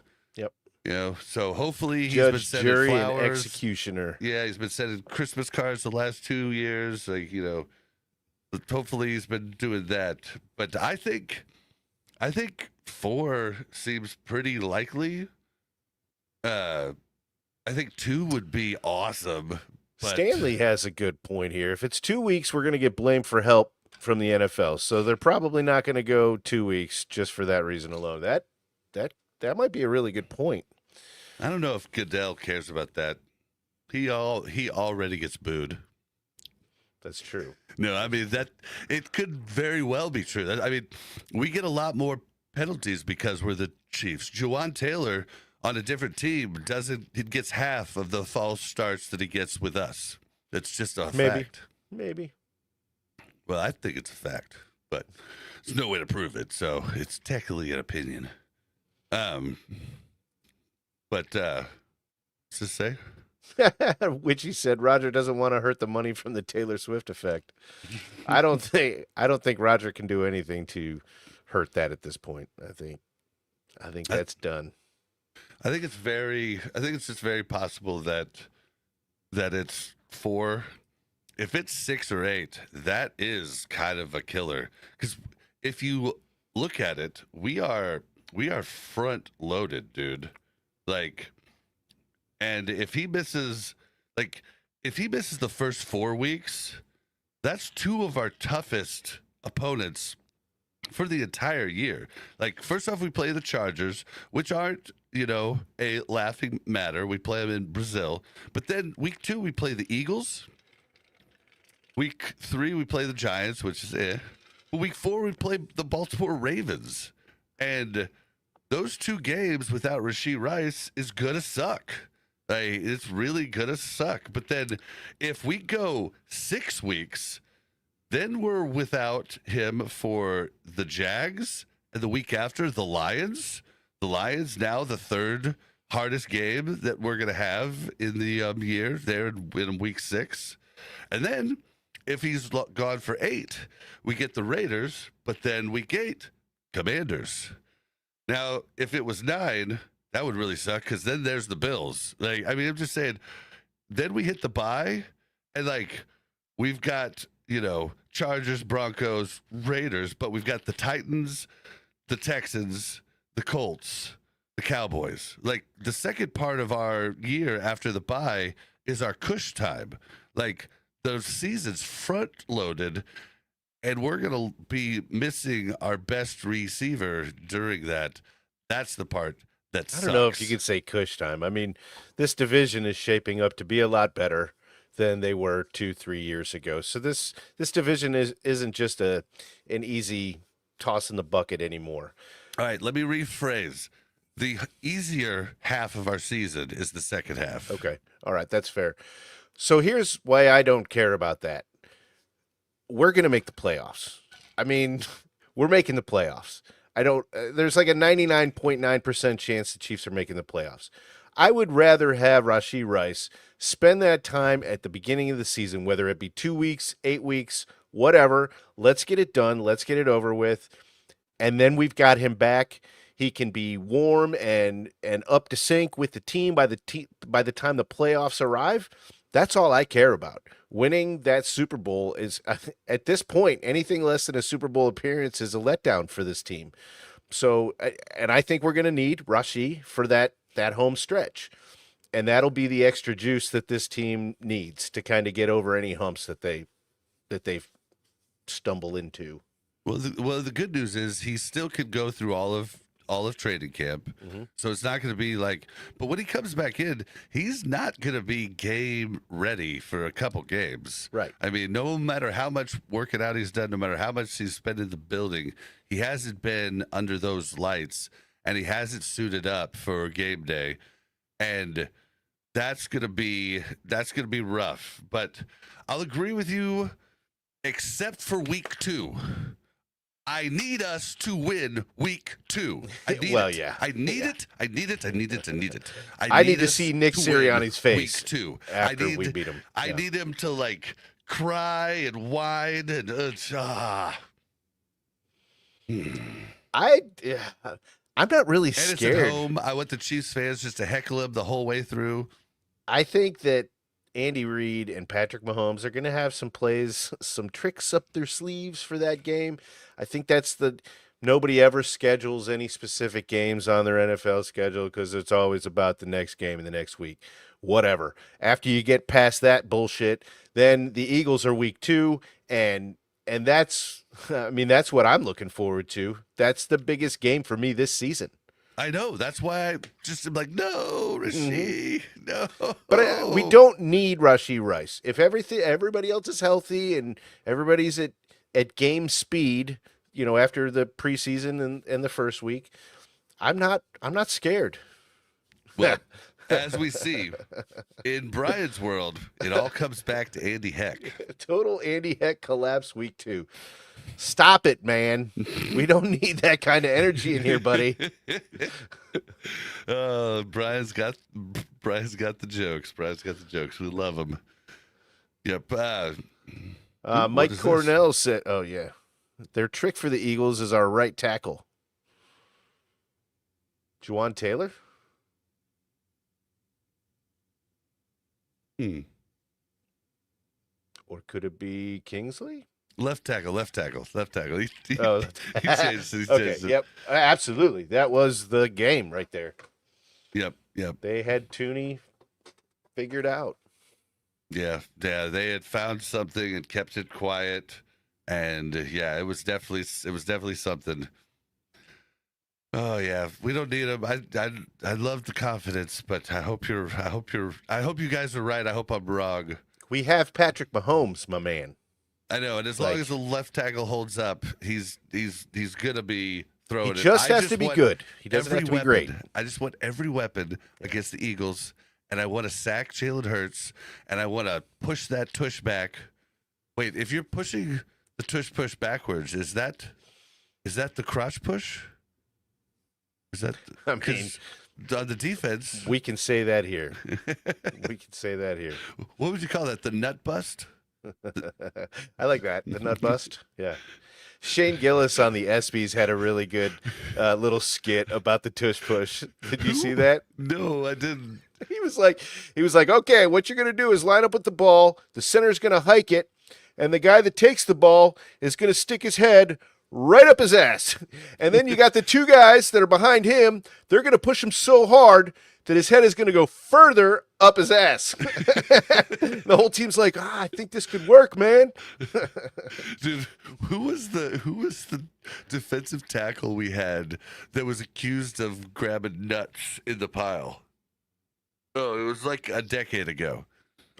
Yep. So hopefully he's Judge, been sending jury, flowers. and executioner. Yeah, he's been sending Christmas cards the last 2 years. Like, hopefully he's been doing that. But I think 4 seems pretty likely. I think 2 would be awesome. But Stanley has a good point here. If it's 2 weeks, we're going to get blamed for help from the NFL. So they're probably not going to go 2 weeks just for that reason alone. That might be a really good point. I don't know if Goodell cares about that. He already gets booed. That's true. No, I mean that it could very well be true. I mean, we get a lot more penalties because we're the Chiefs. Juwan Taylor on a different team he gets half of the false starts that he gets with us. That's just a fact. Maybe. Well, I think it's a fact, but there's no way to prove it, so it's technically an opinion. But what's this say? Witchy said Roger doesn't want to hurt the money from the Taylor Swift effect. I don't think Roger can do anything to hurt that at this point. I think that's done. I think it's just very possible that it's 4. If it's 6 or 8, that is kind of a killer. Because if you look at it, we are front loaded, dude. Like, and if he misses the first 4 weeks, that's 2 of our toughest opponents for the entire year. Like, first off, we play the Chargers, which aren't, a laughing matter. We play them in Brazil. But then week 2, we play the Eagles. Week 3, we play the Giants, which is Week 4, we play the Baltimore Ravens. And those 2 games without Rashee Rice is gonna suck. Like, it's really gonna suck. But then if we go 6 weeks, then we're without him for the Jags, and the week after the Lions. The Lions now the third hardest game that we're gonna have in the year there in week 6, and then if he's gone for 8, we get the Raiders, but then week 8, Commanders. Now, if it was 9, that would really suck because then there's the Bills. Like, I mean, I'm just saying, then we hit the bye, and like we've got, Chargers, Broncos, Raiders, but we've got the Titans, the Texans, the Colts, the Cowboys. Like, the second part of our year after the bye is our cush time. Like, the season's front loaded, and we're going to be missing our best receiver during that. That's the part that sucks. I don't know if you could say cush time. I mean, this division is shaping up to be a lot better than they were 2-3 years ago. So this division isn't just an easy toss in the bucket anymore. All right, let me rephrase. The easier half of our season is the second half. Okay. All right, that's fair. So here's why I don't care about that. We're going to make the playoffs. I mean, we're making the playoffs. There's like a 99.9% chance the Chiefs are making the playoffs. I would rather have Rashee Rice spend that time at the beginning of the season, whether it be 2 weeks, 8 weeks, whatever. Let's get it done. Let's get it over with. And then we've got him back. He can be warm and up to sync with the team by the time the playoffs arrive. That's all I care about. Winning that Super Bowl is, at this point, anything less than a Super Bowl appearance is a letdown for this team. So, and I think we're going to need Rashee for that home stretch. And that'll be the extra juice that this team needs to kind of get over any humps that they stumble into. Well, the good news is he still could go through all of training camp. Mm-hmm. So it's not going to be like, but when he comes back in, he's not going to be game ready for a couple games. Right. I mean, no matter how much working out he's done, no matter how much he's spent in the building, he hasn't been under those lights and he hasn't suited up for game day. And that's going to be rough, but I'll agree with you except for week 2. I need us to win week 2. I need it. Yeah. I need it. I need it. I need it. I need it. I need to see Nick Sirianni's face week 2 after we beat him. I need him to like cry and whine and I'm not really and scared. It's at home. I want the Chiefs fans just to heckle him the whole way through. I think that Andy Reid and Patrick Mahomes are going to have some plays, some tricks up their sleeves for that game. I think nobody ever schedules any specific games on their NFL schedule because it's always about the next game in the next week. Whatever. After you get past that bullshit, then the Eagles are week 2, and that's what I'm looking forward to. That's the biggest game for me this season. I know. That's why I just am like, no, Rashee, no. But we don't need Rashee Rice. If everybody else is healthy and everybody's at game speed, after the preseason and the first week, I'm not scared. Well, as we see in Brian's world, it all comes back to Andy Heck. Total Andy Heck collapse week 2. Stop it, man. We don't need that kind of energy in here, buddy. Brian's got the jokes. We love him. Yep. Mike Cornell said, "Oh yeah, their trick for the Eagles is our right tackle, Juwan Taylor." Or could it be Kingsley? Left tackle. He changed it. Okay, yep, absolutely. That was the game right there. Yep. They had Tooney figured out. Yeah. They had found something and kept it quiet, and it was definitely something. Oh yeah, we don't need him. I love the confidence, but I hope you guys are right. I hope I'm wrong. We have Patrick Mahomes, my man. I know, and as long as the left tackle holds up, he's gonna be throw He it. just I has to be want good. He doesn't every have to be weapon. great. I just want every weapon against the Eagles, and I want to sack Jalen Hurts, and I want to push that tush back. Wait, if you're pushing the tush push backwards, is that the crotch push? Is that I mean, on the defense? we can say that here. We can say that here. What would you call that? The nut bust? I like that. The nut bust. Yeah. Shane Gillis on the ESPYs had a really good little skit about the tush push. Did you see that? No, I didn't. He was like, okay, what you're gonna do is line up with the ball. The center's gonna hike it, and the guy that takes the ball is gonna stick his head right up his ass. And then you got the two guys that are behind him. They're gonna push him so hard that his head is gonna go further up his ass. The whole team's like, I think this could work, man. Dude, who was the defensive tackle we had that was accused of grabbing nuts in the pile? Oh, it was like a decade ago.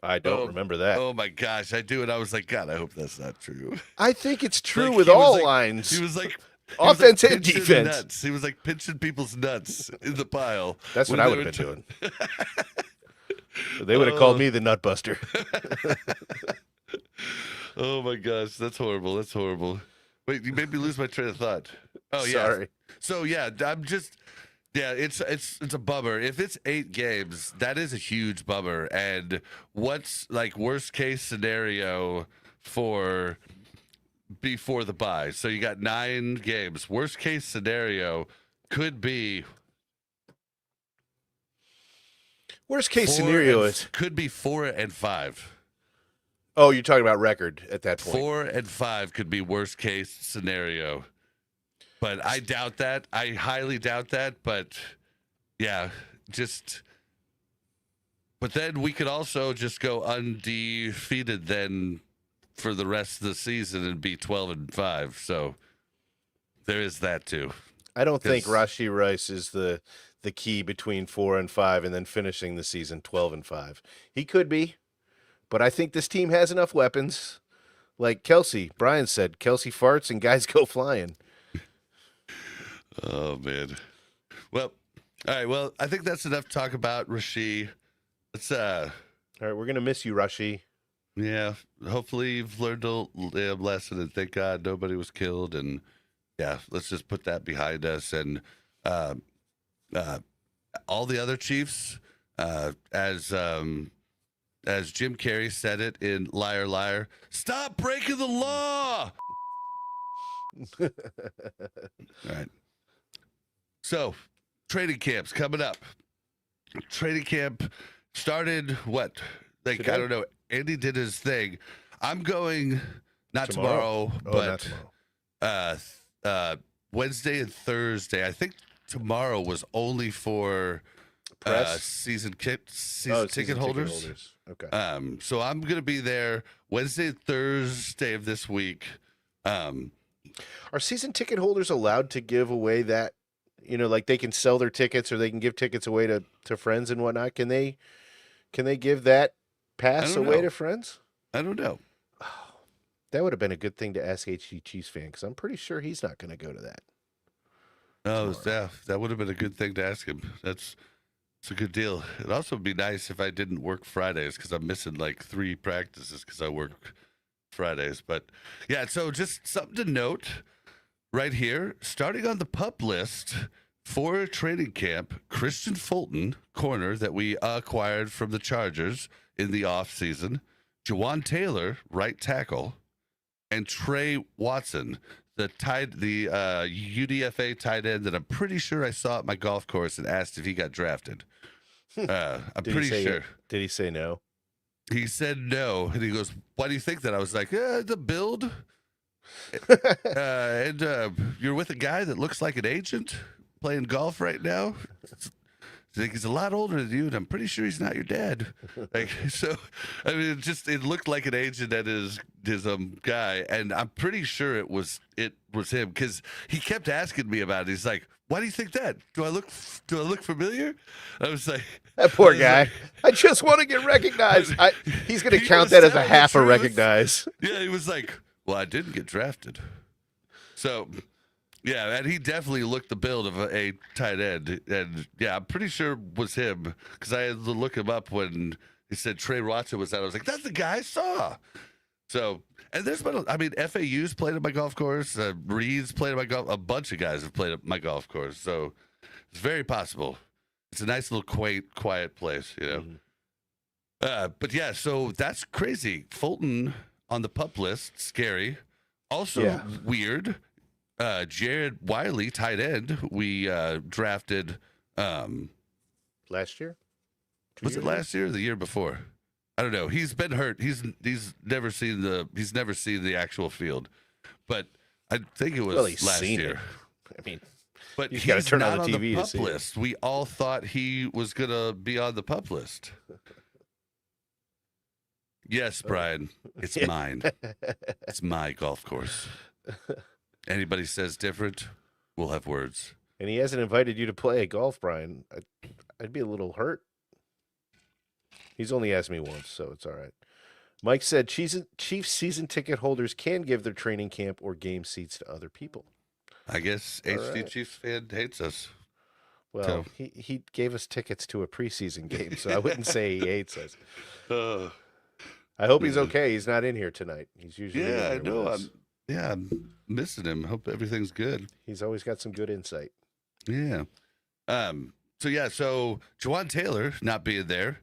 I don't remember that. Oh my gosh, I do, and I was like, God, I hope that's not true. I think it's true Like, with he was all like- lines. He was like Offense and pinching defense. Nuts. He was like pinching people's nuts in the pile. That's what when I they would were have been doing. They would have called me the nutbuster. Oh my gosh, that's horrible. That's horrible. Wait, you made me lose my train of thought. Oh yeah. Sorry. So yeah, it's a bummer. If it's 8 games, that is a huge bummer. And what's like worst case scenario for before the bye? So you got 9 games. Worst case scenario could be Worst case scenario is could be 4 and 5. Oh, you're talking about record at that point. 4 and 5 could be worst case scenario. But I doubt that. I highly doubt that. But yeah, but then we could also just go undefeated then for the rest of the season and be 12 and 5. So there is that too. I don't think 'Cause- Rashee Rice is the key between 4 and 5 and then finishing the season 12 and 5. He could be, but I think this team has enough weapons. Like Brian said, Kelsey farts and guys go flying. Oh man. Well, all right. Well, I think that's enough to talk about Rashee. Let's All right, we're gonna miss you, Rashee. yeah. Hopefully you've learned a lesson, and thank God nobody was killed. And yeah, let's just put that behind us. And all the other Chiefs, as Jim Carrey said it in Liar Liar, stop breaking the law. All right. So, training camps coming up. Training camp started what? Like Today? I don't know. Andy did his thing. I'm going not tomorrow, Oh, but not tomorrow. Wednesday and Thursday. I think tomorrow was only for Press? season Oh, season ticket holders. Okay. So I'm gonna be there Wednesday and Thursday of this week. Are season ticket holders allowed to give away that? Like they can sell their tickets or they can give tickets away to friends and whatnot. Can they give that pass don't away know. to friends? I don't know. That would have been a good thing to ask HG Chiefs fan because I'm pretty sure he's not going to go to that. No, that would have been a good thing to ask him. It's a good deal. It'd also be nice if I didn't work Fridays because I'm missing like 3 practices because I work Fridays. But yeah, so just something to note right here. Starting on the PUP list for training camp, Christian Fulton, corner that we acquired from the Chargers in the offseason, Jawan Taylor, right tackle, and Trey Watson, the UDFA tight end that I'm pretty sure I saw at my golf course and asked if he got drafted. I'm pretty sure. Did he say no? He said no, and he goes, "Why do you think that?" I was like, "The build, and you're with a guy that looks like an agent playing golf right now. I think he's a lot older than you, and I'm pretty sure he's not your dad." Like, so, I mean, it looked like an agent and his guy, and I'm pretty sure it was him because he kept asking me about it. He's like, "Why do you think that? Do I look familiar?" I was like, That poor I was guy. like- I just want to get recognized. He's going to He count was that as a telling the half a truth. recognize. Yeah, he was like, "Well, I didn't get drafted." So, Yeah, and he definitely looked the build of a tight end, and yeah, I'm pretty sure it was him because I had to look him up when he said Trey Watson was out. I was like, that's the guy I saw. So, and there's been, I mean, FAU's played at my golf course, Reed's played at my golf. A bunch of guys have played at my golf course, so it's very possible. It's a nice little quaint, quiet place, you know. But yeah, so that's crazy. Fulton on the pup list, scary. Also weird. Jared Wiley, tight end, we drafted. Last year? Was it last year or the year before? I don't know. He's been hurt. He's never seen the actual field, but I think it was last year. I mean, but he's he's got to turn not on the TV pup to see list. We all thought he was gonna be on the pup list. Yes, Brian, it's mine. It's my golf course. Anybody says different, we'll have words. And he hasn't invited you to play golf, Brian. I'd be a little hurt. He's only asked me once, so it's all right. Mike said Chiefs season ticket holders can give their training camp or game seats to other people. I guess HD Chiefs fan hates us. Well, so. he gave us tickets to a preseason game, so I wouldn't say he hates us. I hope he's okay. He's not in here tonight. He's usually I know. I'm missing him. Hope everything's good. He's always got some good insight. Yeah. So Jawan Taylor not being there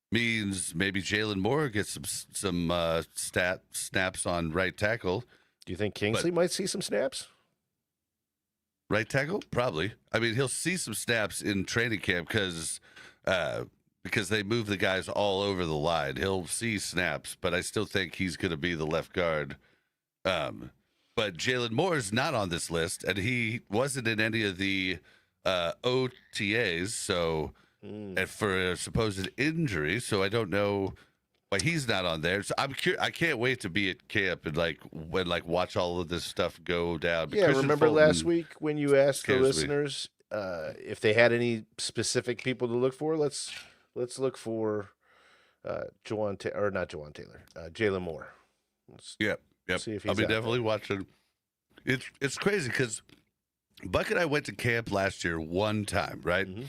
means maybe Jalen Moore gets some snaps on right tackle. Do you think Kingsley might see some snaps? Right tackle? Probably. I mean, he'll see some snaps in training camp because they move the guys all over the line. He'll see snaps, but I still think he's going to be the left guard. But Jalen Moore is not on this list, and he wasn't in any of the OTAs, so and for a supposed injury, so I don't know why he's not on there. So I'm curious. I can't wait to be at camp and watch all of this stuff go down. But yeah, remember last week when you asked the listeners if they had any specific people to look for? Let's look for Jalen Moore. Yep. See if he's I'll be definitely watching. It's crazy because Buck and I went to camp last year one time, right? Mm-hmm.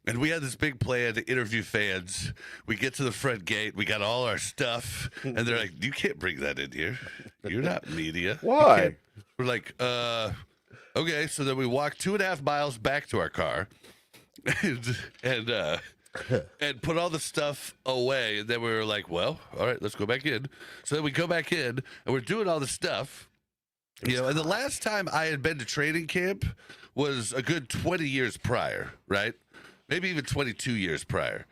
And we had this big plan to interview fans. We get to the front gate. We got all our stuff. And they're like, you can't bring that in here. You're not media. Why? We're like, okay. So then we walk 2.5 miles back to our car and put all the stuff away. And then we were like, well, all right, let's go back in. So then we go back in, and we're doing all the stuff. And the last time I had been to training camp was a good 20 years prior, right? Maybe even 22 years prior.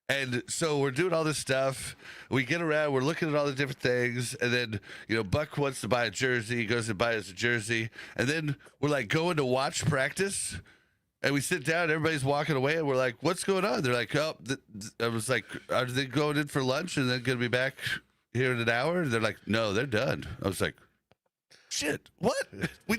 And so we're doing all this stuff. We get around, we're looking at all the different things. And then, Buck wants to buy a jersey. He goes and buys a jersey. And then we're like going to watch practice. And we sit down, everybody's walking away. And we're like, what's going on? They're like, oh, I was like, are they going in for lunch and then going to be back here in an hour? And they're like, no, they're done. I was like, shit, what? We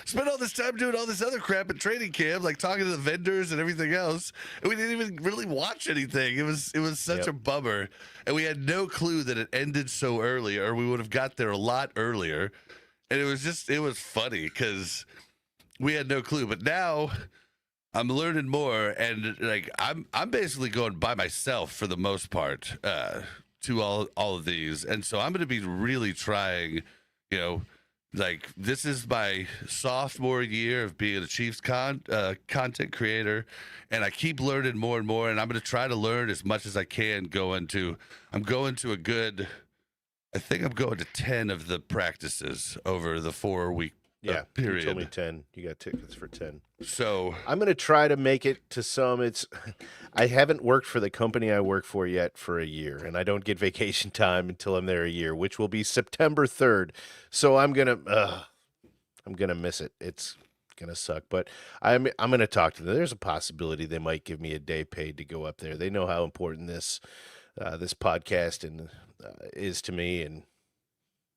spent all this time doing all this other crap at training camp, like talking to the vendors and everything else, and we didn't even really watch anything. It was such a bummer, and we had no clue that it ended so early, or we would have got there a lot earlier. And it was funny because we had no clue. But now I'm learning more, and like I'm basically going by myself for the most part to all of these, and so I'm going to be really trying. This is my sophomore year of being a Chiefs content creator, and I keep learning more and more, and I'm going to try to learn as much as I can I'm going to I think I'm going to 10 of the practices over the 4-week period. You told me 10. You got tickets for 10. So I'm going to try to make it to some. I haven't worked for the company I work for yet for a year, and I don't get vacation time until I'm there a year, which will be September 3rd. So I'm going to miss it. It's going to suck, but I'm going to talk to them. There's a possibility they might give me a day paid to go up there. They know how important this podcast is to me, and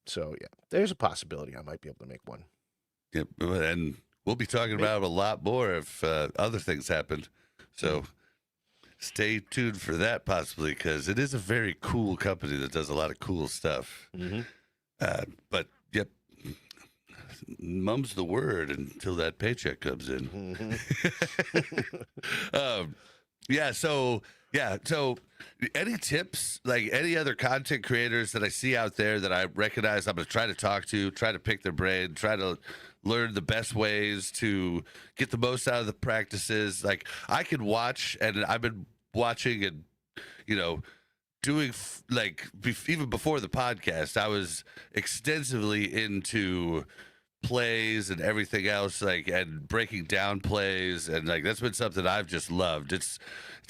so yeah, there's a possibility I might be able to make one. Yep, and we'll be talking about it a lot more if other things happen. So stay tuned for that possibly, because it is a very cool company that does a lot of cool stuff. Mm-hmm. But yep, mum's the word until that paycheck comes in. um, yeah. So any tips, like any other content creators that I see out there that I recognize, I'm going to try to talk to, try to pick their brain, try to learn the best ways to get the most out of the practices. Like I could watch, and I've been watching and, doing even before the podcast, I was extensively into plays and everything else, and breaking down plays, and that's been something I've just loved. It's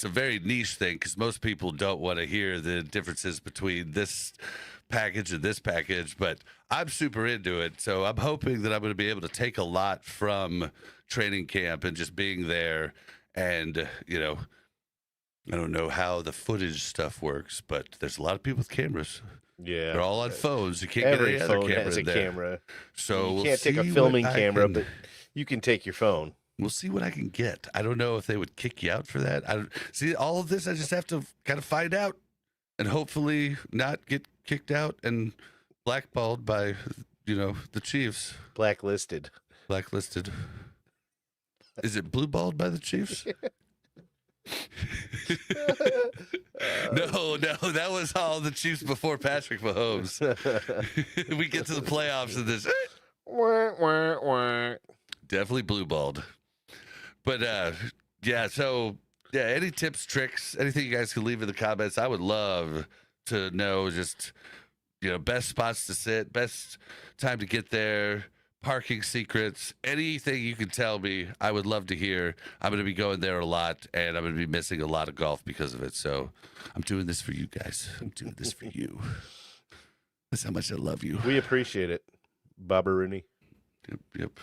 a very niche thing because most people don't want to hear the differences between this package and this package, but I'm super into it. So I'm hoping that I'm going to be able to take a lot from training camp and just being there. And I don't know how the footage stuff works, but there's a lot of people with cameras. Yeah, they're all on phones. You can't every get any phone other camera has a there. camera. So you can't take a filming camera, but you can take your phone. We'll see what I can get. I don't know if they would kick you out for that. I see all of this. I just have to kind of find out, and hopefully not get kicked out and blackballed by the Chiefs. Blacklisted. Is it blue balled by the Chiefs? No, that was all the Chiefs before Patrick Mahomes. We get to the playoffs and this definitely blue balled. But any tips, tricks, anything you guys can leave in the comments, I would love to know. Just best spots to sit, best time to get there, parking secrets, anything you can tell me, I would love to hear. I'm going to be going there a lot, and I'm going to be missing a lot of golf because of it. So I'm doing this for you guys. I'm doing this for you. That's how much I love you. We appreciate it, Baba Rooney. Yep.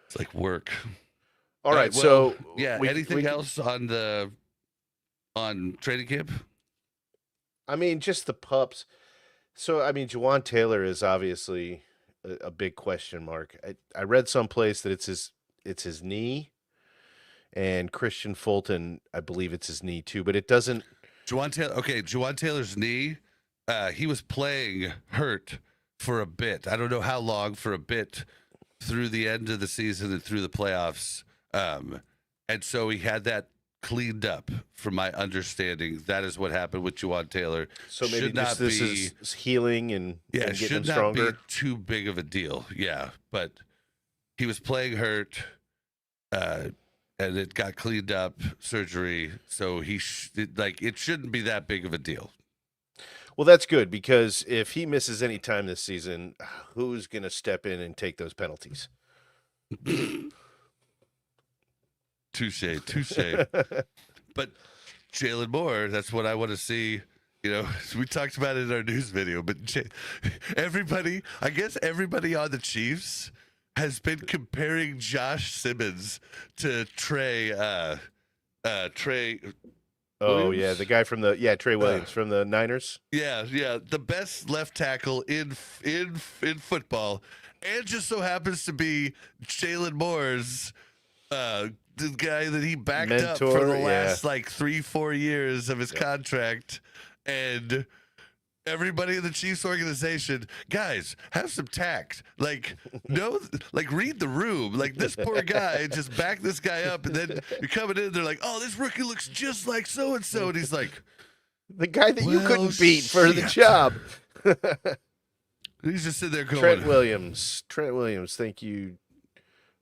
It's like work. All right. Well, so anything else on training camp? I mean, just the pups. So, I mean, Jawan Taylor is obviously a big question mark. I read someplace that it's his knee, and Christian Fulton, I believe it's his knee too, but it doesn't. Jawan Taylor's knee, he was playing hurt for a bit. I don't know how long, for a bit through the end of the season and through the playoffs. And so he had that cleaned up, from my understanding. That is what happened with Jawan Taylor. So maybe this is healing and getting him stronger. Should not be too big of a deal. Yeah, but he was playing hurt, and it got cleaned up, surgery. So it shouldn't be that big of a deal. Well, that's good, because if he misses any time this season, who's going to step in and take those penalties? Touche. But Jalen Moore, that's what I want to see. We talked about it in our news video, but everybody on the Chiefs has been comparing Josh Simmons to Trey. Oh, Williams? yeah, the guy from Trey Williams from the Niners. Yeah, the best left tackle in football, and just so happens to be Jalen Moore's the guy that he backed up for the last 3-4 years of his contract. And everybody in the Chiefs organization, guys, have some tact. Read the room. This poor guy, just back this guy up, and then you're coming in, they're like, oh, this rookie looks just like so-and-so. And he's like, the guy that you couldn't beat for the job. He's just sitting there going, Trent Williams, thank you,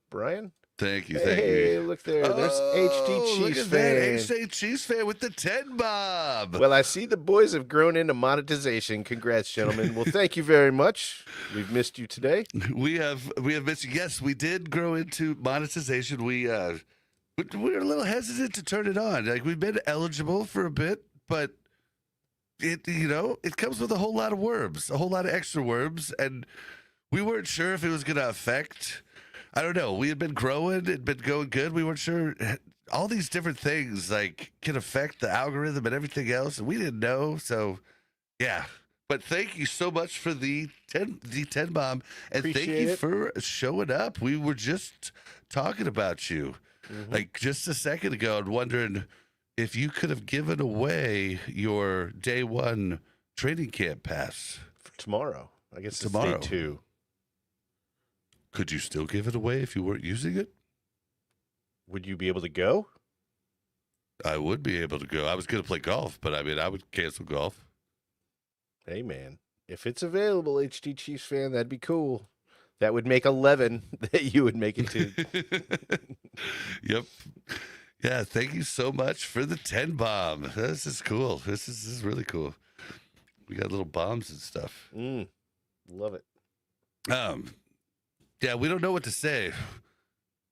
Brian. Thank you. Hey, look there. There's HD Chiefs fan. HD Chiefs fan with the 10 bob. Well, I see the boys have grown into monetization. Congrats, gentlemen. Well, thank you very much. We've missed you today. We have missed you. Yes, we did grow into monetization. We're a little hesitant to turn it on. We've been eligible for a bit, but it comes with a whole lot of worms, a whole lot of extra worms, and we weren't sure if it was going to affect. I don't know. We had been growing. It'd been going good. We weren't sure. All these different things can affect the algorithm and everything else, and we didn't know. So, yeah. But thank you so much for the 10 bomb, and Appreciate thank you it. for showing up. We were just talking about you just a second ago and wondering if you could have given away your day one training camp pass For tomorrow. I guess tomorrow. It's day 2. Could you still give it away if you weren't using it? Would you be able to go? I would be able to go. I was going to play golf, but I mean, I would cancel golf. Hey, man, if it's available, HD Chiefs fan, that'd be cool. That would make 11 that you would make it to. Yep. Yeah, thank you so much for the 10 bomb. This is cool. This is really cool. We got little bombs and stuff. Love it. Yeah, we don't know what to say,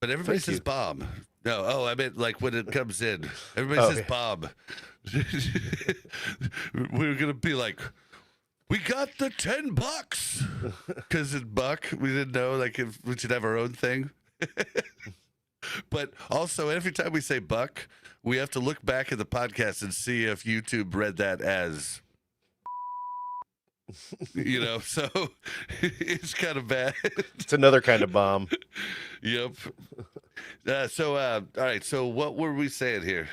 but everybody says bomb. No, I meant like when it comes in. Everybody says bomb. We're gonna be like, we got the $10 because in buck we didn't know like if we should have our own thing. But also every time we say buck, we have to look back at the podcast and see if YouTube read that as. So it's kind of bad. It's another kind of bomb. Yep. All right. So what were we saying here?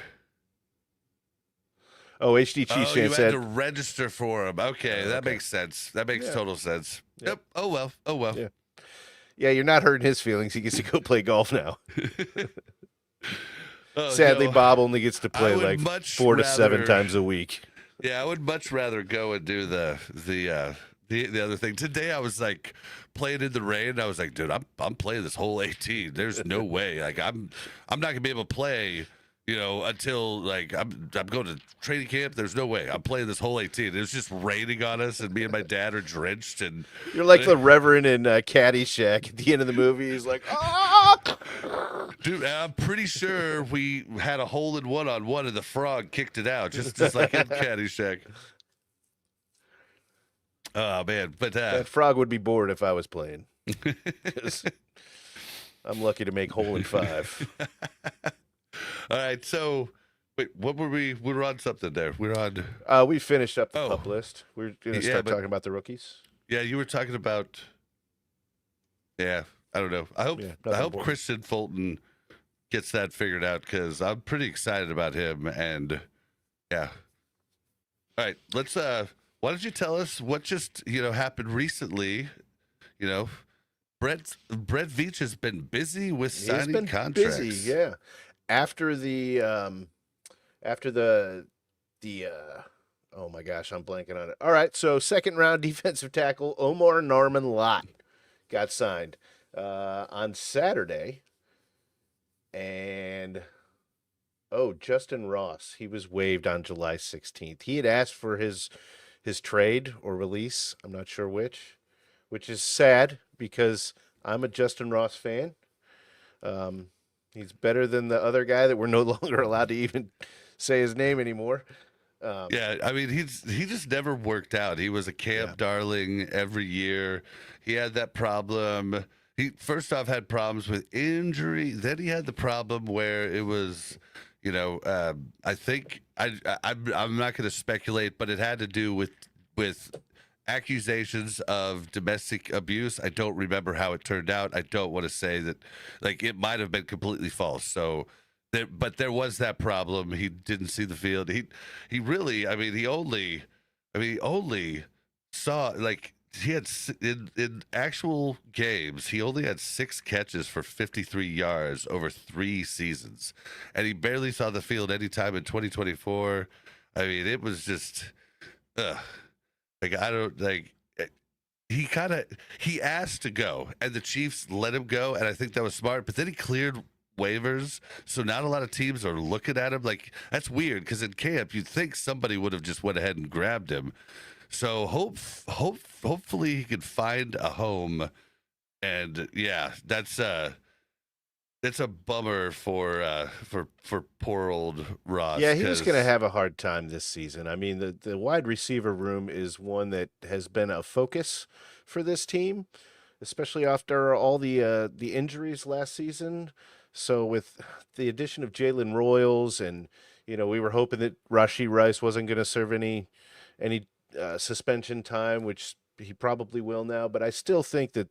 Oh, HD Chiefs fan you said had to register for them. Okay, that makes sense. That makes total sense. Yep. Oh well. Yeah, you're not hurting his feelings. He gets to go play golf now. Sadly, Bob only gets to play like 4 to 7 times a week. Yeah, I would much rather go and do the other thing. Today I was like playing in the rain. I was like, dude, I'm playing this whole 18. There's no way. Like I'm not gonna be able to play, until like I'm going to training camp. There's no way. I'm playing this whole 18. It was just raining on us, and me and my dad are drenched. And you're like the Reverend in Caddyshack at the end of the movie. He's like, ah! Dude, I'm pretty sure we had a hole in one on one, and the frog kicked it out, just like in Caddyshack. Oh man, but that frog would be bored if I was playing. I'm lucky to make hole in 5. All right, so wait, what were we? We were on something there. We were on. We finished up the pup list. We're gonna start talking about the rookies. Yeah, you were talking about. Yeah, I don't know. I hope Christian Fulton gets that figured out because I'm pretty excited about him. And yeah. All right, let's. Why don't you tell us what just happened recently? Brett Veach has been busy with signing contracts. Busy, yeah. After the oh my gosh, I'm blanking on it. All right, so second round defensive tackle Norman-Lott got signed on Saturday, and Justin Ross, he was waived on July 16th. He had asked for his trade or release. I'm not sure which is sad because I'm a Justin Ross fan. He's better than the other guy that we're no longer allowed to even say his name anymore. Yeah, I mean, he just never worked out. He was a camp darling every year. He had that problem. He first off had problems with injury. Then he had the problem where it was, I think I'm not going to speculate, but it had to do with accusations of domestic abuse. I don't remember how it turned out. I don't want to say that, like, it might have been completely false. So, there was that problem. He didn't see the field. He really, I mean, he only saw, like, he had in actual games, he only had 6 catches for 53 yards over 3 seasons, and he barely saw the field anytime in 2024. I mean, it was just, like, I don't like. He asked to go, and the Chiefs let him go, and I think that was smart. But then he cleared waivers, so not a lot of teams are looking at him. Like, that's weird because in camp you'd think somebody would have just went ahead and grabbed him. So hopefully he can find a home, and yeah, that's a bummer for poor old Ross. Yeah, he was going to have a hard time this season. I mean, the wide receiver room is one that has been a focus for this team, especially after all the injuries last season. So with the addition of Jalen Royals, and we were hoping that Rashee Rice wasn't going to serve any suspension time, which he probably will now. But I still think that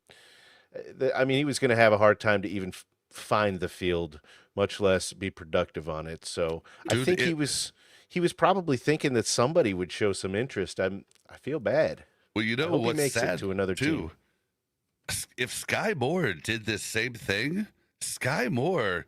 I mean, he was going to have a hard time to even find the field, much less be productive on it. So dude, I think he was probably thinking that somebody would show some interest. I feel bad. Well, I hope what's he makes sad it to another team. if Sky Moore did this same thing, Sky Moore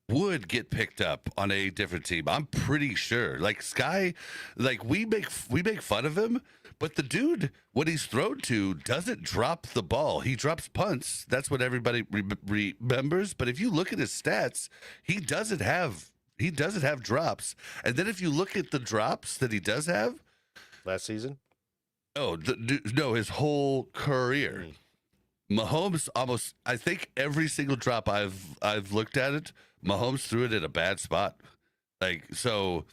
would get picked up on a different team. I'm pretty sure. Like Sky, like we make fun of him, but the dude, when he's thrown to, doesn't drop the ball. He drops punts. That's what everybody remembers. But if you look at his stats, he doesn't have drops. And then if you look at the drops that he does have, Last season? no, his whole career. Mm. Mahomes almost, I think every single drop I've looked at it, Mahomes threw it in a bad spot. Like, so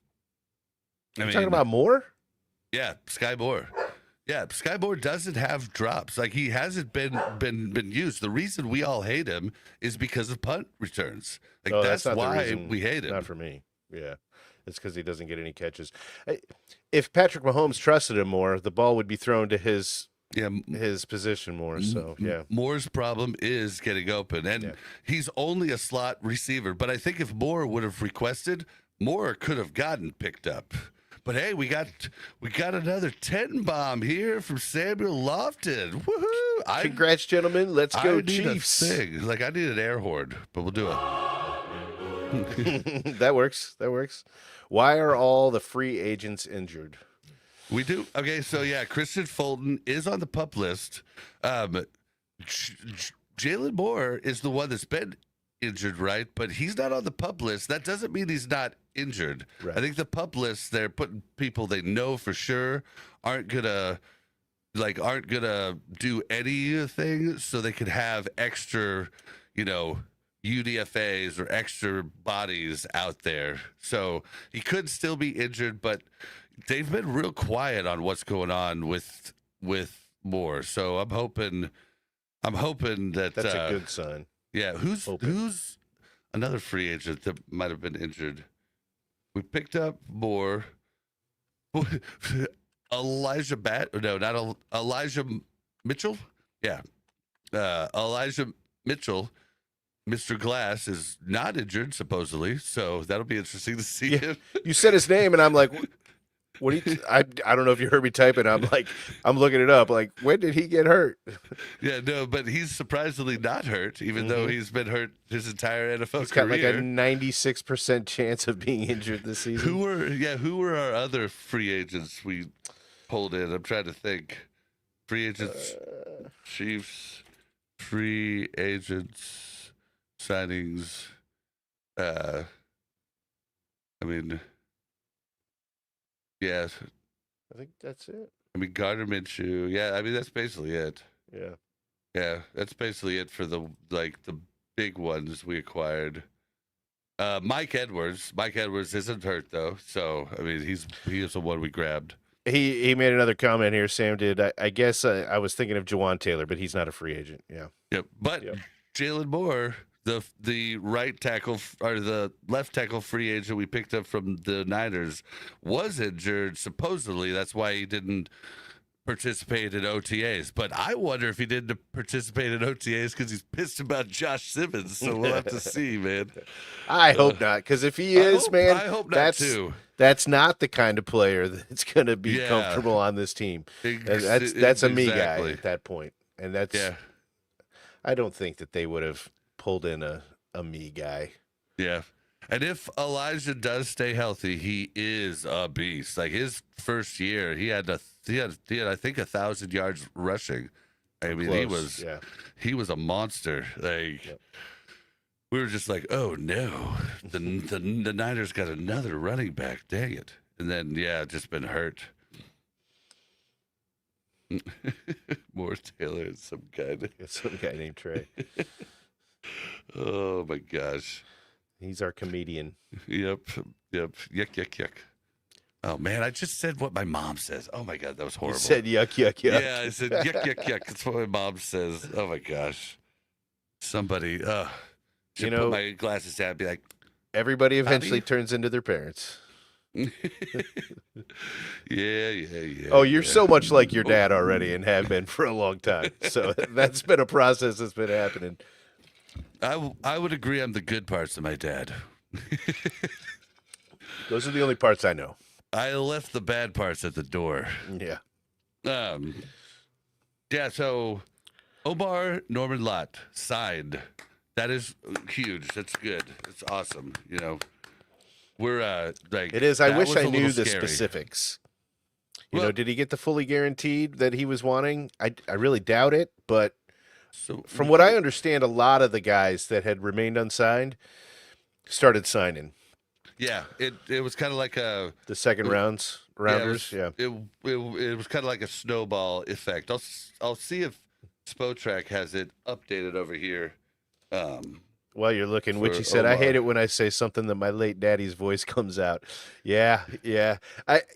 I You talking mean, about Moore? yeah, Sky Moore. Yeah, Sky Moore doesn't have drops. Like, he hasn't been used. The reason we all hate him is because of punt returns. Like, No, that's not the why reason. we hate him. Not for me. Yeah. It's because he doesn't get any catches. If Patrick Mahomes trusted him more, the ball would be thrown to his Yeah, position more. So, yeah. Moore's problem is getting open, and Yeah. he's only a slot receiver. But I think if Moore would have requested, Moore could have gotten picked up. But hey, we got another 10 bomb here from Samuel Lofton. Woohoo! Congrats, gentlemen. Let's I go, need Chiefs. a thing. Like, I need an air horn, but we'll do it. That works. That works. Why are all the free agents injured? We do. Okay, so yeah, Christian Fulton is on the pup list. Jalen Moore is the one that's been injured, right? But he's not on the pup list. That doesn't mean he's not injured. Right. I think the pup list, they're putting people they know for sure aren't gonna do anything, so they could have extra, UDFAs or extra bodies out there. So he could still be injured, but they've been real quiet on what's going on with Moore. So I'm hoping that That's a good sign. yeah. Who's Hoping. another free agent that might have been injured? We picked up Moore. Elijah Elijah Mitchell. Yeah, Elijah Mitchell. Mr. Glass is not injured, supposedly, so that'll be interesting to see him. You said his name, and I'm like, what do you? I don't know if you heard me type it. I'm like, I'm looking it up. Like, when did he get hurt? Yeah, no, but he's surprisingly not hurt, even though he's been hurt his entire NFL He's got like a career. 96% chance of being injured this season. Who were our other free agents we pulled in? I'm trying to think. Free agents, Chiefs, free agents, signings. I mean, yeah. I think that's it. I mean, Gardner Minshew. Yeah, I mean, that's basically it. Yeah. Yeah, that's basically it for the big ones we acquired. Mike Edwards. Mike Edwards isn't hurt though, so I mean he is the one we grabbed. He made another comment here. Sam did. I guess I was thinking of Jawan Taylor, but he's not a free agent. Yeah. Yep. But Yep. Jalen Moore, the right tackle or the left tackle free agent we picked up from the Niners, was injured. Supposedly, that's why he didn't participate in OTAs. But I wonder if he didn't participate in OTAs because he's pissed about Josh Simmons. So we'll have to see, man. I hope not, because if he is, man, I hope not that's too. that's not the kind of player that's going to be Yeah. comfortable on this team. That's a me guy Exactly. at that point, and that's. Yeah. I don't think that they would have pulled in a me guy. Yeah. And if Elijah does stay healthy, he is a beast. Like his first year, he had I think 1,000 yards rushing. I mean, Close, he was a monster. Like we were just like, oh no, the Niners got another running back. Dang it! And then just been hurt. More Taylor and some guy. Some guy named Trey. Oh my gosh. He's our comedian. Yep. Yuck. Oh man, I just said what my mom says. Oh my god, that was horrible. You said yuck. Yeah, I said yuck. That's what my mom says. Oh my gosh. Somebody should put my glasses down and be like, Everybody eventually Howdy. turns into their parents. yeah. Oh, you're so much like your dad already and have been for a long time. So that's been a process that's been happening. I would agree on the good parts of my dad. Those are the only parts I know. I left the bad parts at the door. Yeah. Yeah, so Omar Norman-Lott signed. That is huge. That's good. That's awesome. We're It is. I that wish was I a little knew the scary. specifics. Well, Did he get the fully guaranteed that he was wanting? I really doubt it, but so from what I understand, a lot of the guys that had remained unsigned started signing yeah, it was kind of like a the second it- yeah, rounders. Yeah. it was kind of like a snowball effect. I'll see if Spotrac has it updated over here. While you're looking, For Witchy said, "I hate Omar. it when I say something that my late daddy's voice comes out." Yeah, yeah.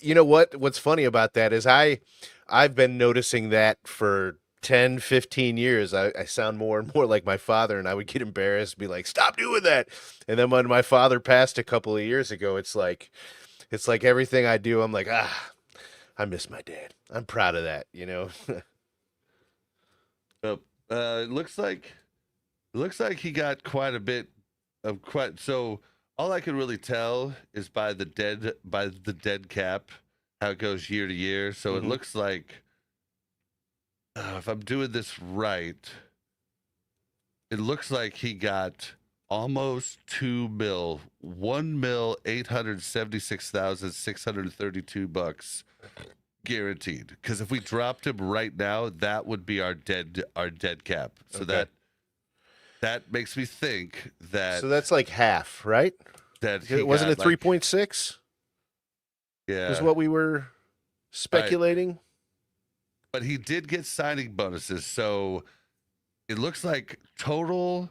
You know what? What's funny about that is I've been noticing that for 10, 15 years. I sound more and more like my father, and I would get embarrassed, be like, "Stop doing that." And then when my father passed a couple of years ago, it's like everything I do, I'm like, I miss my dad. I'm proud of that. Oh, it looks like he got quite a bit of quite. So all I can really tell is by the dead cap how it goes year to year. So it Mhm. looks like if I'm doing this right, it looks like he got almost 2 mil, 1 mil, $876,632 guaranteed. Because if we dropped him right now, that would be our dead cap. So Okay. that makes me think that So that's like half, right? he Wasn't got it like 3.6? Was yeah. what we were All right, speculating? but he did get signing bonuses, so it looks like total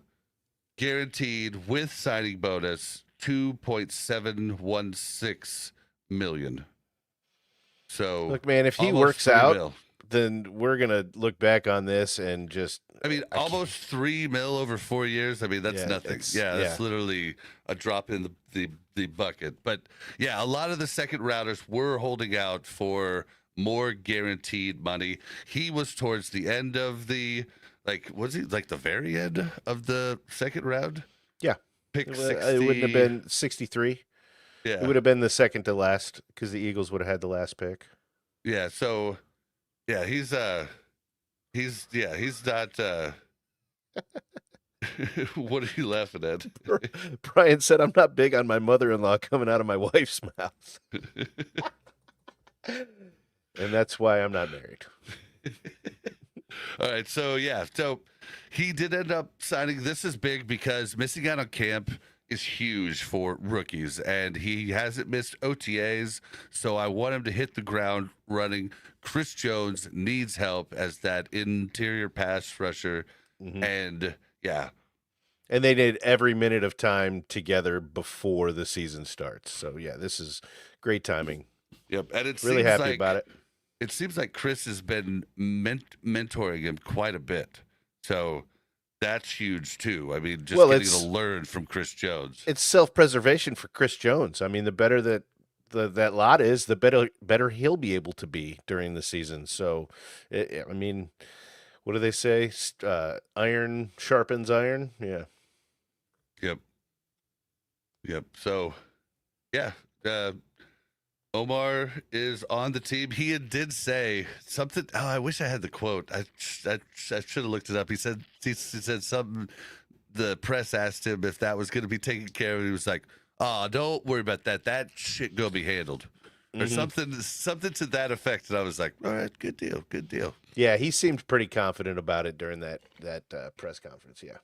guaranteed with signing bonus 2.716 million. So Look, man, if he almost works 3 out, mil. then we're gonna look back on this and just I mean, I can't, almost 3 mil over 4 years. I mean, that's yeah, nothing. it's Yeah, yeah. that's literally a drop in the bucket. But yeah, a lot of the second rounders were holding out for more guaranteed money. He was towards the end of was he like the very end of the second round? Yeah. Pick It wouldn't have 60. been 63. It Yeah. would have been the second to last because the Eagles would have had the last pick. Yeah. So yeah, he's not what are you laughing at? Brian said, "I'm not big on my mother-in-law coming out of my wife's mouth, and that's why I'm not married." All right, so yeah, so he did end up signing. This is big because missing out on camp is huge for rookies, and he hasn't missed OTAs. So I want him to hit the ground running. Chris Jones needs help as that interior pass rusher, Hmm. and yeah, And they need every minute of time together before the season starts. So yeah, this is great timing. yep. And Really happy about it. it seems like Chris has been mentoring him quite a bit. So that's huge too. I mean, just Well, getting to learn from Chris Jones. it's self-preservation for Chris Jones. I mean, the better that that lot is, the better he'll be able to be during the season. So, I mean, what do they say? Iron sharpens iron. Yeah. Yep. Yep. So, yeah, uh, Omar is on the team. Did say something. Oh, I wish I had the quote. I should have looked it up. He said something. The press asked him if that was going to be taken care of. He was like, "Oh, don't worry about that. That shit gonna be handled." Or Hmm. something to that effect. And I was like, all right, good deal, good deal. Yeah, he seemed pretty confident about it during that press conference. Yeah,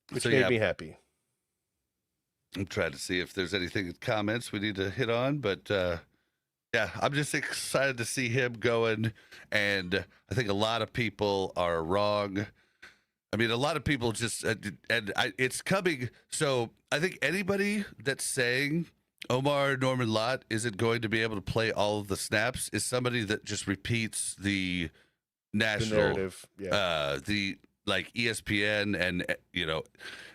So which made yeah, me happy. I'm trying to see if there's anything in comments we need to hit on, but yeah, I'm just excited to see him going, and I think a lot of people are wrong. I mean, a lot of people just it's coming. So I think anybody that's saying Omar Norman-Lott isn't going to be able to play all of the snaps is somebody that just repeats the The national, narrative. Yeah. the like ESPN and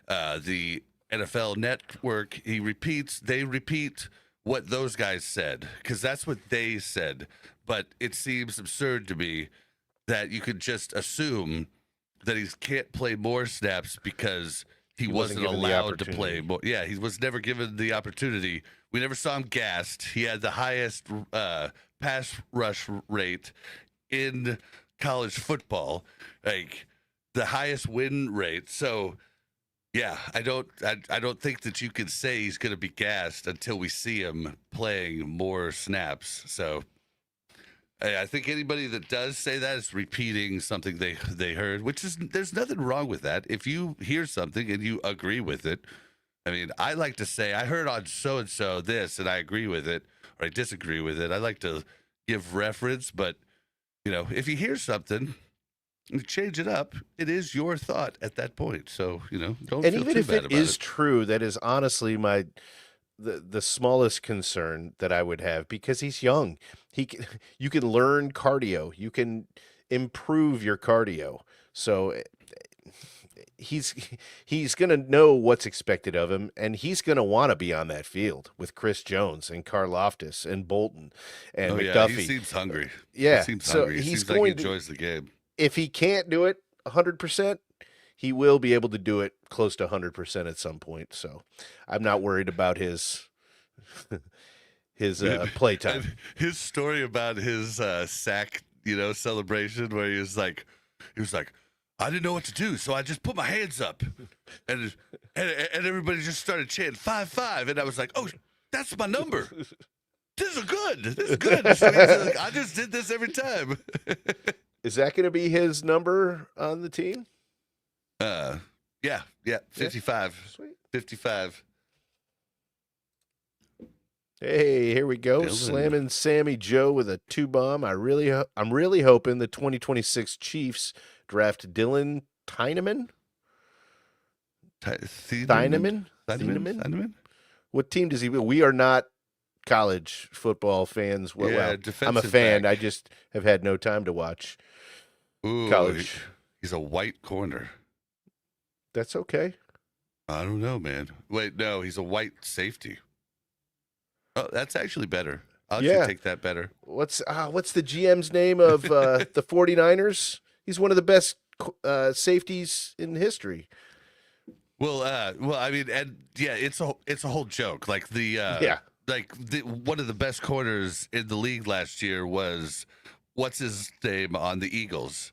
the NFL Network. They repeat what those guys said because that's what they said. But it seems absurd to me that you could just assume that he can't play more snaps because he wasn't wasn't given the allowed to play opportunity. more. Yeah, he was never given the opportunity. We never saw him gassed. He had the highest pass rush rate in college football, like the highest win rate. So yeah, I don't think that you can say he's going to be gassed until we see him playing more snaps. So I think anybody that does say that is repeating something they heard, which is there's nothing wrong with that. If you hear something and you agree with it, I mean, I like to say I heard on so and so this, and I agree with it or I disagree with it. I like to give reference, but if you hear something, you change it up. It is your thought at that point, so don't And feel even too if bad it about is it. true, that is honestly the smallest concern that I would have, because he's young. You can learn cardio. You can improve your cardio. So he's he's going to know what's expected of him, and he's going to want to be on that field with Chris Jones and Karlaftis and Bolton and Oh yeah, he McDuffie. seems hungry. He Yeah, seems so hungry. He he's seems like he going to, enjoys the game. if he can't do it 100%, he will be able to do it close to 100% at some point. So I'm not worried about his his play time. And his story about his sack, celebration where he was like, I didn't know what to do, so I just put my hands up, and everybody just started chanting 5-5, and I was like, oh, that's my number. This is good. This is good. So he's like, I just did this every time. Is that going to be his number on the team? Yeah, 55. Yeah, sweet. 55. Hey, here we go. Dylan. Slamming Sammy Joe with a 2-bomb. I'm really hoping the 2026 Chiefs draft Dylan Tyneman. Thieneman? What team does he? We are not college football fans. Well, I'm a defensive fan. back. I just have had no time to watch college. He's a white corner. That's okay. I don't know, man. Wait, no, he's a white safety. Oh, that's actually better. I'll actually take that better. What's the GM's name of the 49ers? He's one of the best safeties in history. Well, I mean, and yeah, it's a whole joke. Like one of the best corners in the league last year was what's his name on the Eagles,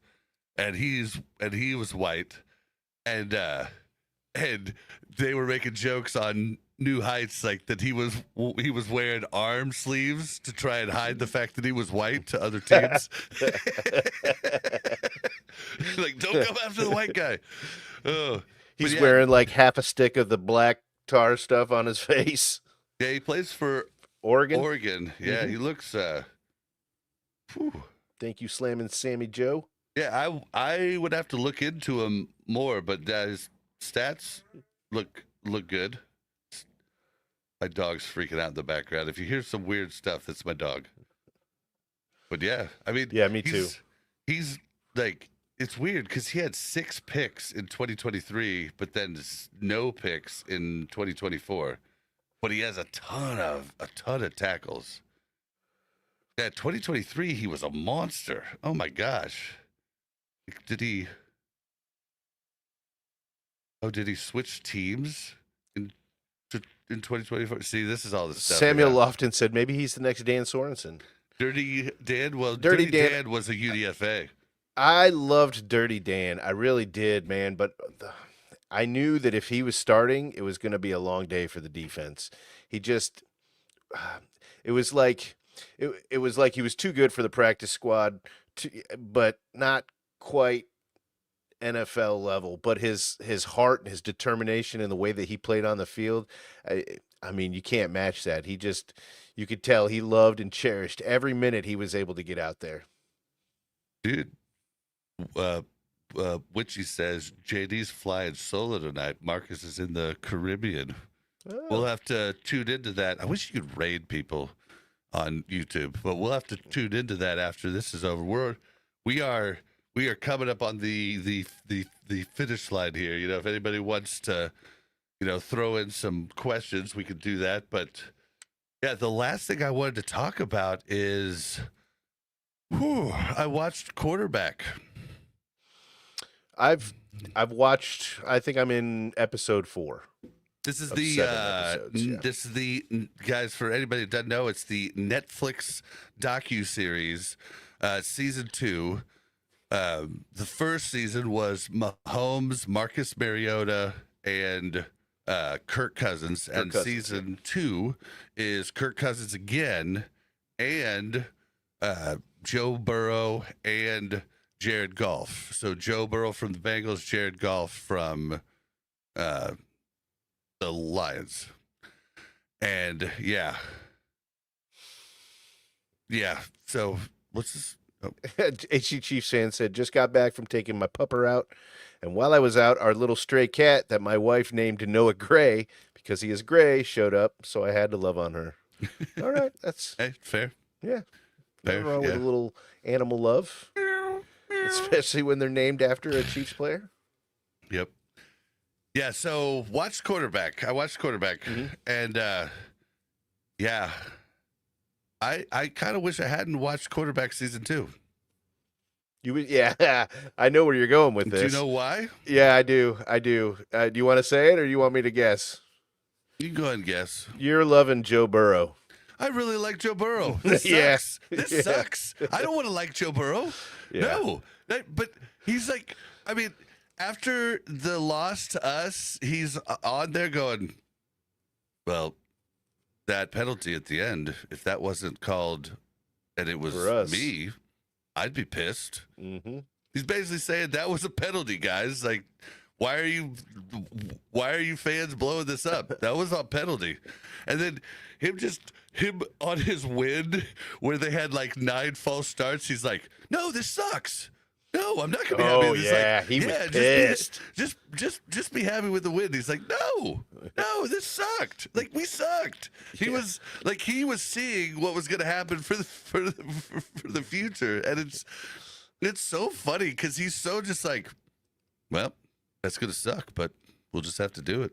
and he was white, and they were making jokes on New Heights like that he was wearing arm sleeves to try and hide the fact that he was white to other teams. Like, don't come after the white guy. Oh, he's wearing like half a stick of the black tar stuff on his face. Yeah, he plays for Oregon. Yeah, he looks. Thank you, Slamming Sammy Joe. Yeah, I would have to look into him more, but his stats look good. My dog's freaking out in the background. If you hear some weird stuff, that's my dog. But yeah, I mean, yeah, me too. He's like, it's weird because he had 6 picks in 2023, but then no picks in 2024. But he has a ton of tackles. Yeah, 2023 he was a monster. Oh my gosh. Did he switch teams in 2024? See, this is all the stuff. Samuel Lofton said maybe he's the next Dan Sorensen. Dirty Dan? Well, Dirty Dan was a UDFA. I loved Dirty Dan. I really did, man. But I knew that if he was starting, it was going to be a long day for the defense. He just, it was like he was too good for the practice squad, but not quite NFL level. But his heart and his determination and the way that he played on the field, I mean, you can't match that. You could tell he loved and cherished every minute he was able to get out there. Dude, Witchy says JD's flying solo tonight. Marcus is in the Caribbean. Oh. We'll have to tune into that. I wish you could raid people on YouTube, but we'll have to tune into that after this is over. We are coming up on the finish line here. If anybody wants to, throw in some questions, we could do that. But yeah, the last thing I wanted to talk about is, I watched Quarterback. I've watched. I think I'm in episode 4. This is this is the guys, for anybody that doesn't know, it's the Netflix docu-series, season 2. The first season was Mahomes, Marcus Mariota, and Kirk Cousins, Kirk and Cousins, yeah. season 2 is Kirk Cousins again, and Joe Burrow and Jared Goff. So Joe Burrow from the Bengals, Jared Goff from uh, the Lions, and yeah. So what's this? Oh, HC Chiefs fan said, just got back from taking my pupper out. And while I was out, our little stray cat that my wife named Noah Gray, because he is gray, showed up. So I had to love on her. All right. That's, hey, fair, yeah. fair, Nothing wrong with yeah. a little animal love, especially when they're named after a Chiefs player. Yep. Yeah, so watch quarterback. I watched quarterback, and yeah, I kind of wish I hadn't watched quarterback season 2. Yeah, I know where you're going with Do you this. know why? Yeah, I do. Do you want to say it or you want me to guess? You can go ahead and guess. You're loving Joe Burrow. I really like Joe Burrow. This Yeah. sucks. This sucks. I don't want to like Joe Burrow. Yeah. No, but he's like, I mean, after the loss to us, he's on there going, well, that penalty at the end, if that wasn't called and it was For us. me, I'd be pissed. Mm-hmm. He's basically saying that was a penalty, guys. Like, why are you fans blowing this up? That was a penalty. And then him on his win where they had like 9 false starts, he's like, no, this sucks. No, I'm not gonna be happy. Oh, It's yeah, like, he was pissed. Just be happy with the win. He's like, no, this sucked. Like, we sucked. He was seeing what was gonna happen for the future, and it's so funny because he's so just like, well, that's gonna suck, but we'll just have to do it.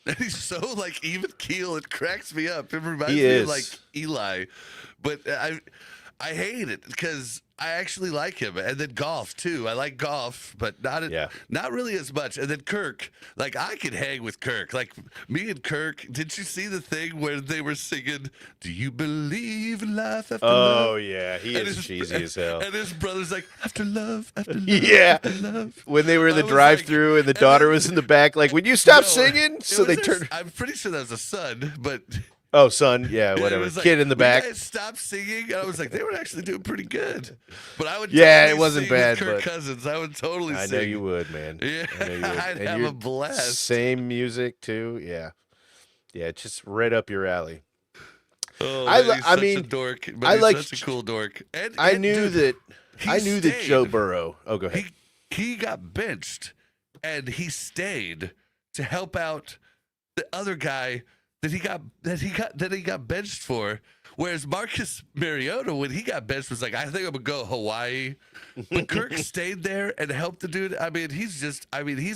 And he's so like even keel, it cracks me up. It reminds me of like Eli, but I hate it because I actually like him, and then golf too. I like golf, but not really as much. And then Kirk, like I could hang with Kirk. Like me and Kirk. Did you see the thing where they were singing "Do You Believe in Life After Love"? Oh yeah, he is cheesy as hell. And his brother's like, "After love, after love, Yeah. after love." When they were in the I was drive-through like- and the and daughter then- was in the back, like, "Would you stop No, singing?" it So they was turned. I'm pretty sure that was a son, but Oh, son, yeah, it whatever. was like, Kid in the "Will back. you guys stop singing. And I was like, they were actually doing pretty good. But I would Yeah, totally it wasn't sing with bad, Kirk but- Cousins. I would totally I sing. know you would, man. Yeah, I know you would. I'd And have you're a blast. Same music too. Yeah, yeah, it's just right up your alley. Oh, I man, li- he's I such a mean, dork. But I he's like- such a cool dork. And I knew dude, that he Joe stayed. Burrow. Oh, go ahead. He got benched, and he stayed to help out the other guy that he got benched for. Whereas Marcus Mariota, when he got benched, was like, I think I'm gonna go Hawaii. But Kirk stayed there and helped the dude. I mean, he's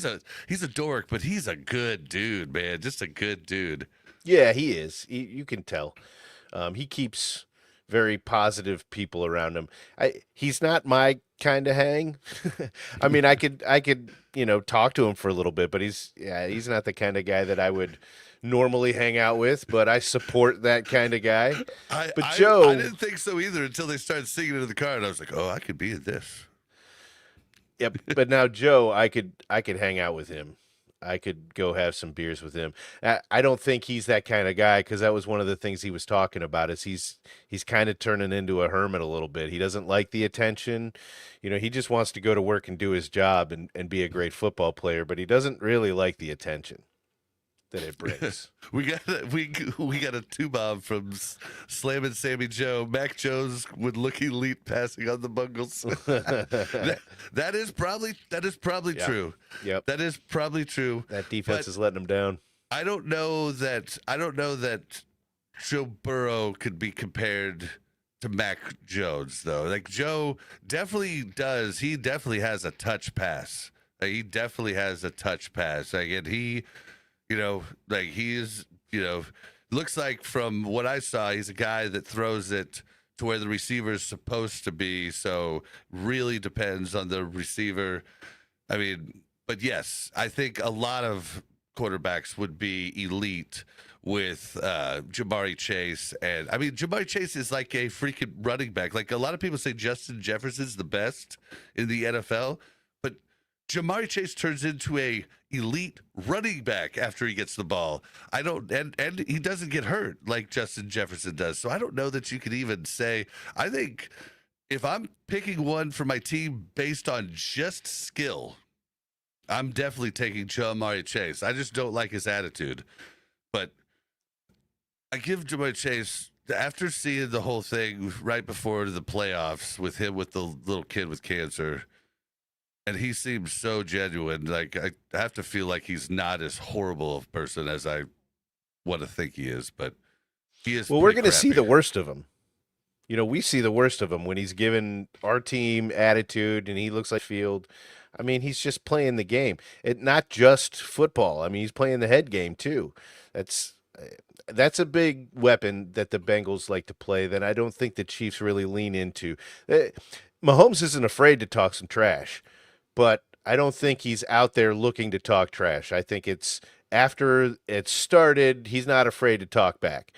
a dork, but he's a good dude, man. Just a good dude. Yeah, he is. You can tell. He keeps very positive people around him. He's not my kind of hang. I mean, I could talk to him for a little bit, but he's not the kind of guy that I would normally hang out with. But I support that kind of guy. But Joe, I didn't think so either until they started singing it in the car, and I was like, oh, I could be in this. yep. But now Joe, I could hang out with him. I could go have some beers with him. I don't think he's that kind of guy because that was one of the things he was talking about. Is he's kind of turning into a hermit a little bit. He doesn't like the attention. He just wants to go to work and do his job and be a great football player. But he doesn't really like the attention that it brings. We got a 2-bomb from Slamming Sammy Joe. Mac Jones would look elite passing on the Bungles. that is probably Yeah. true. Yep. That is probably true. That defense But is letting him down. I don't know that Joe Burrow could be compared to Mac Jones though. Like Joe definitely does. He definitely has a touch pass. He definitely has a touch pass. Like, and he, like he is, looks like from what I saw, he's a guy that throws it to where the receiver is supposed to be. So really depends on the receiver. I mean, but yes, I think a lot of quarterbacks would be elite with Jamari Chase. And I mean, Jamari Chase is like a freaking running back. Like a lot of people say Justin Jefferson's the best in the NFL, but Jamari Chase turns into a elite running back after he gets the ball. I don't, and he doesn't get hurt like Justin Jefferson does. So I don't know that you could even say. I think if I'm picking one for my team based on just skill, I'm definitely taking Jamari Chase. I just don't like his attitude. But I give Jamari Chase, after seeing the whole thing right before the playoffs with him with the little kid with cancer, and he seems so genuine. Like I have to feel like he's not as horrible of a person as I want to think he is, but he is. Well, we're going to see the worst of him. You know, we see the worst of him when he's given our team attitude and he looks like field. I mean, he's just playing the game. Not just football. I mean, he's playing the head game too. That's a big weapon that the Bengals like to play that I don't think the Chiefs really lean into. Mahomes isn't afraid to talk some trash, but I don't think he's out there looking to talk trash. I think it's after it started, he's not afraid to talk back.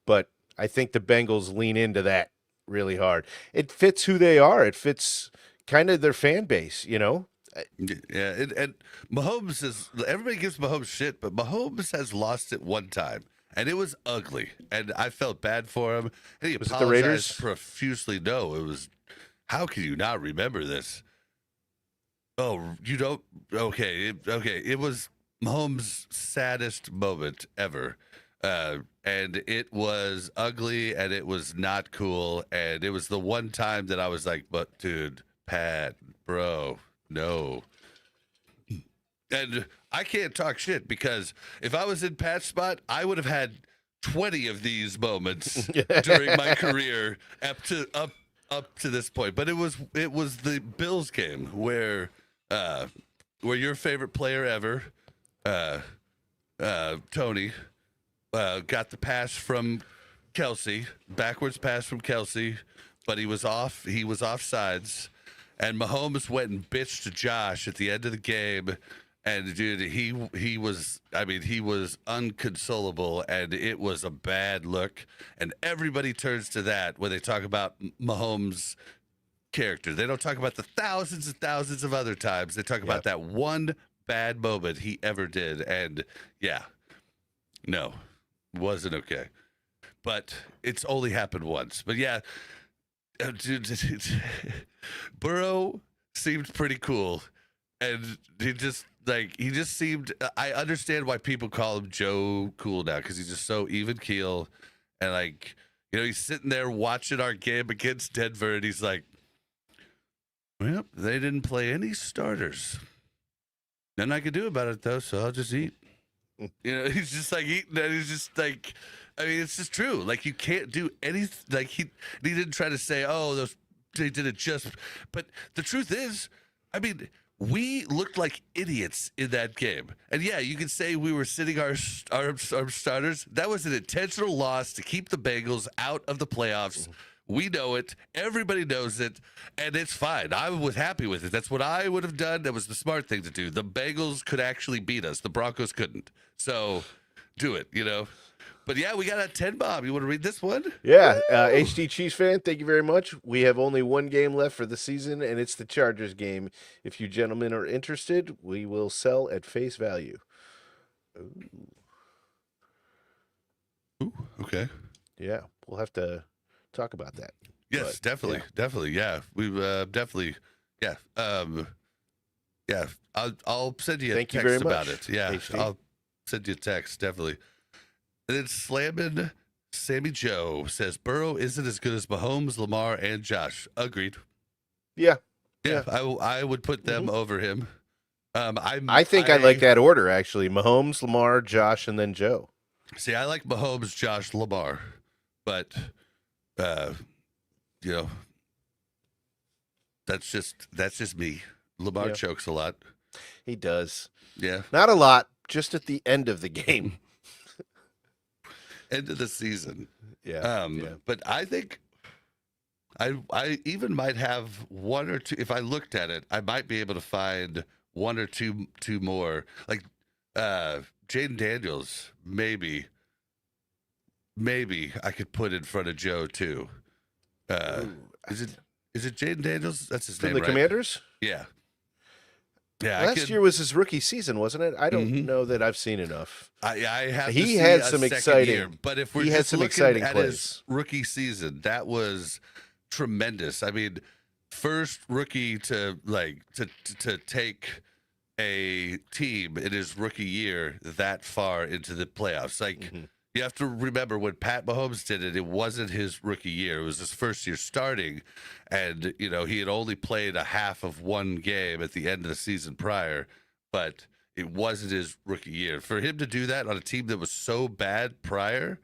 But I think the Bengals lean into that really hard. It fits who they are. It fits kind of their fan base, you know? Yeah, and Mahomes is, everybody gives Mahomes shit, but Mahomes has lost it one time, and it was ugly, and I felt bad for him. And he Was it the Raiders? Profusely. No, it was, how can you not remember this? Oh, you don't? Okay, it was Mahomes' saddest moment ever. And it was ugly and it was not cool. And it was the one time that I was like, but dude, Pat, bro, no. And I can't talk shit because if I was in Pat's spot, I would have had 20 of these moments during my career up to this point. But it was the Bills game where your favorite player ever, Tony, got the pass from Kelsey, backwards pass from Kelsey, but he was offsides, and Mahomes went and bitched Josh at the end of the game, and dude, he was unconsolable, and it was a bad look, and everybody turns to that when they talk about Mahomes' character. They don't talk about the thousands and thousands of other times. They talk about that one bad moment he ever did, and yeah, no. Wasn't okay, but it's only happened once. But yeah, dude, Burrow seemed pretty cool, and he just seemed. I understand why people call him Joe Cool now because he's just so even keel, and like he's sitting there watching our game against Denver, and he's like, "Well, they didn't play any starters. Nothing I could do about it though, so I'll just eat." He's just like eating, and he's just like, I mean, it's just true. Like you can't do anything. Like he didn't try to say, "Oh, they did it just." But the truth is, I mean, we looked like idiots in that game. And yeah, you can say we were sitting our starters. That was an intentional loss to keep the Bengals out of the playoffs. We know it. Everybody knows it. And it's fine. I was happy with it. That's what I would have done. That was the smart thing to do. The Bengals could actually beat us. The Broncos couldn't. So do it, But yeah, we got a 10 bomb. You want to read this one? Yeah. HD Chiefs fan, thank you very much. We have only one game left for the season, and it's the Chargers game. If you gentlemen are interested, we will sell at face value. Ooh, okay. Yeah, we'll have to talk about that. Yes, definitely. Yeah, we definitely. Yeah, yeah. I'll send you a Thank you text very about much, it. Yeah, HD. I'll send you a text definitely. And then slamming Sammy Joe says Burrow isn't as good as Mahomes, Lamar, and Josh. Agreed. Yeah. I would put them over him. I think I like that order actually. Mahomes, Lamar, Josh, and then Joe. See, I like Mahomes, Josh, Lamar, but that's just me. Lamar chokes a lot. He does. Yeah. Not a lot, just at the end of the game. End of the season. Yeah. But I think I even might have one or two. If I looked at it, I might be able to find one or two more. Like Jaden Daniels, maybe. maybe I could put in front of Joe too. Uh, Ooh, is it Jaden Daniels? That's his from name, the right? Commanders? Yeah, yeah. I Last could. year was his rookie season, wasn't it? I don't hmm know that I've seen enough. I have to He see had a some second year, exciting. but if we're He had just some looking exciting at his plays. rookie season, that was tremendous. I mean, first rookie to take a team in his rookie year that far into the playoffs. Like, hmm you have to remember when Pat Mahomes did it, it wasn't his rookie year. It was his first year starting. And, he had only played a half of one game at the end of the season prior, but it wasn't his rookie year. For him to do that on a team that was so bad prior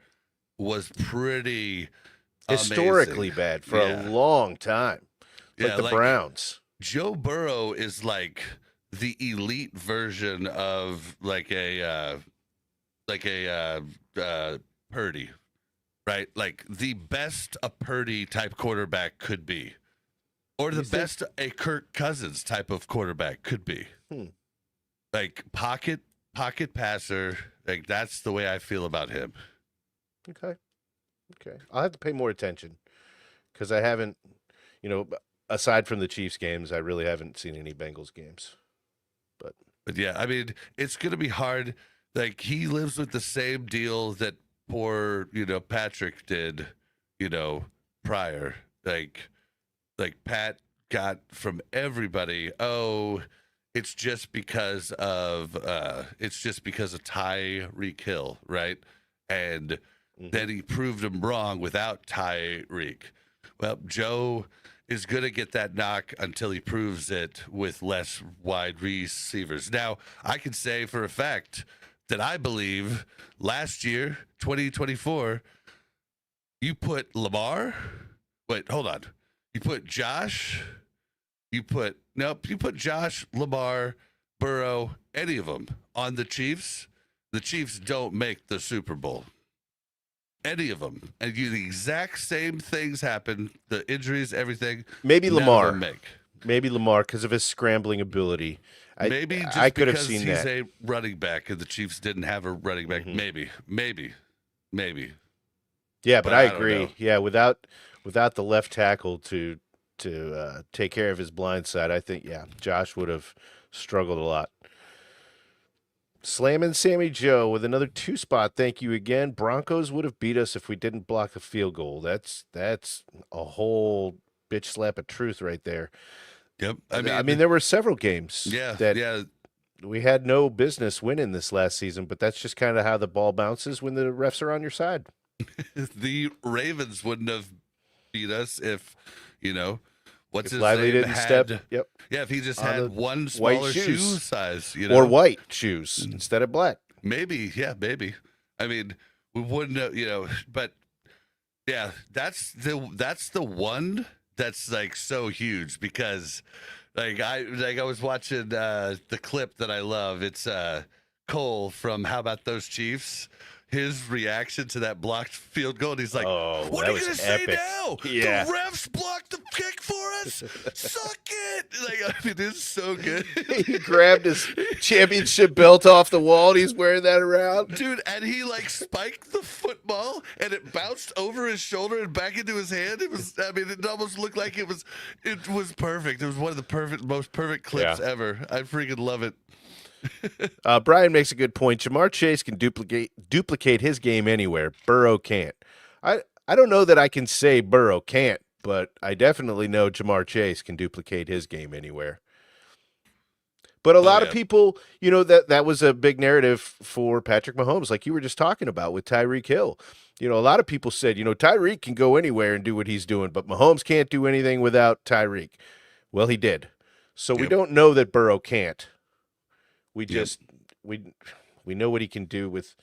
was pretty Historically amazing. bad for a Yeah. long time, like Yeah. the Like, Browns. Joe Burrow is like the elite version of Purdy, right? Like the best a Purdy type quarterback could be, or the You think? best a Kirk Cousins type of quarterback could be. Hmm. Like pocket passer. Like that's the way I feel about him. Okay. Okay. I'll have to pay more attention because I haven't, you know, aside from the Chiefs games, I really haven't seen any Bengals games. But But yeah, I mean, it's gonna be hard. Like he lives with the same deal that poor, Patrick did, prior. Like Pat got from everybody, oh, it's just because of Tyreek Hill, right? And mhm. then he proved him wrong without Tyreek. Well, Joe is going to get that knock until he proves it with less wide receivers. Now, I can say for a fact that I believe last year, 2024, you put Lamar. Wait, hold on. You put Josh. You put Josh, Lamar, Burrow, any of them on the Chiefs. The Chiefs don't make the Super Bowl. Any of them, and the exact same things happen. The injuries, everything. Maybe None of them Lamar. make. Maybe Lamar because of his scrambling ability. I Maybe I just could have because seen he's that. a running back and the Chiefs didn't have a running back. hmm Maybe. Yeah, but But I I don't know. agree. Yeah, without the left tackle to take care of his blind side, I think Josh would have struggled a lot. Slamming Sammy Joe with another two spot. Thank you again. Broncos would have beat us if we didn't block the field goal. That's a whole bitch slap of truth right there. Yep. I I mean, mean, there were several games yeah, that yeah. we had no business winning this last season, but that's just kind of how the ball bounces when the refs are on your side. The Ravens wouldn't have beat us if, you know, what's If his Lively name didn't step, had. yep, Yeah, if he just on the had one white smaller shoe shoes size, or white shoes instead of black. maybe, yeah, maybe. I mean, we wouldn't have, but yeah, that's the one that's like so huge because I was watching the clip that I love. It's Cole from How About Those Chiefs. His reaction to that blocked field goal, and he's like, Oh, "What that are you was gonna say epic. now? Yeah. The refs blocked the kick for us. Suck it!" Like, I mean, it's so good. He grabbed his championship belt off the wall and he's wearing that around. Dude, and he like spiked the football and it bounced over his shoulder and back into his hand. It almost looked like it was perfect. It was one of the most perfect clips Yeah. ever. I freaking love it. Brian makes a good point. Jamar Chase can duplicate his game anywhere. Burrow can't. I don't know that I can say Burrow can't, but I definitely know Jamar Chase can duplicate his game anywhere. But a Oh lot of yeah. people, that was a big narrative for Patrick Mahomes, like you were just talking about with Tyreek Hill. A lot of people said, Tyreek can go anywhere and do what he's doing, but Mahomes can't do anything without Tyreek. Well, he did. So we Yep. don't know that Burrow can't. We Yep. just we know what he can do with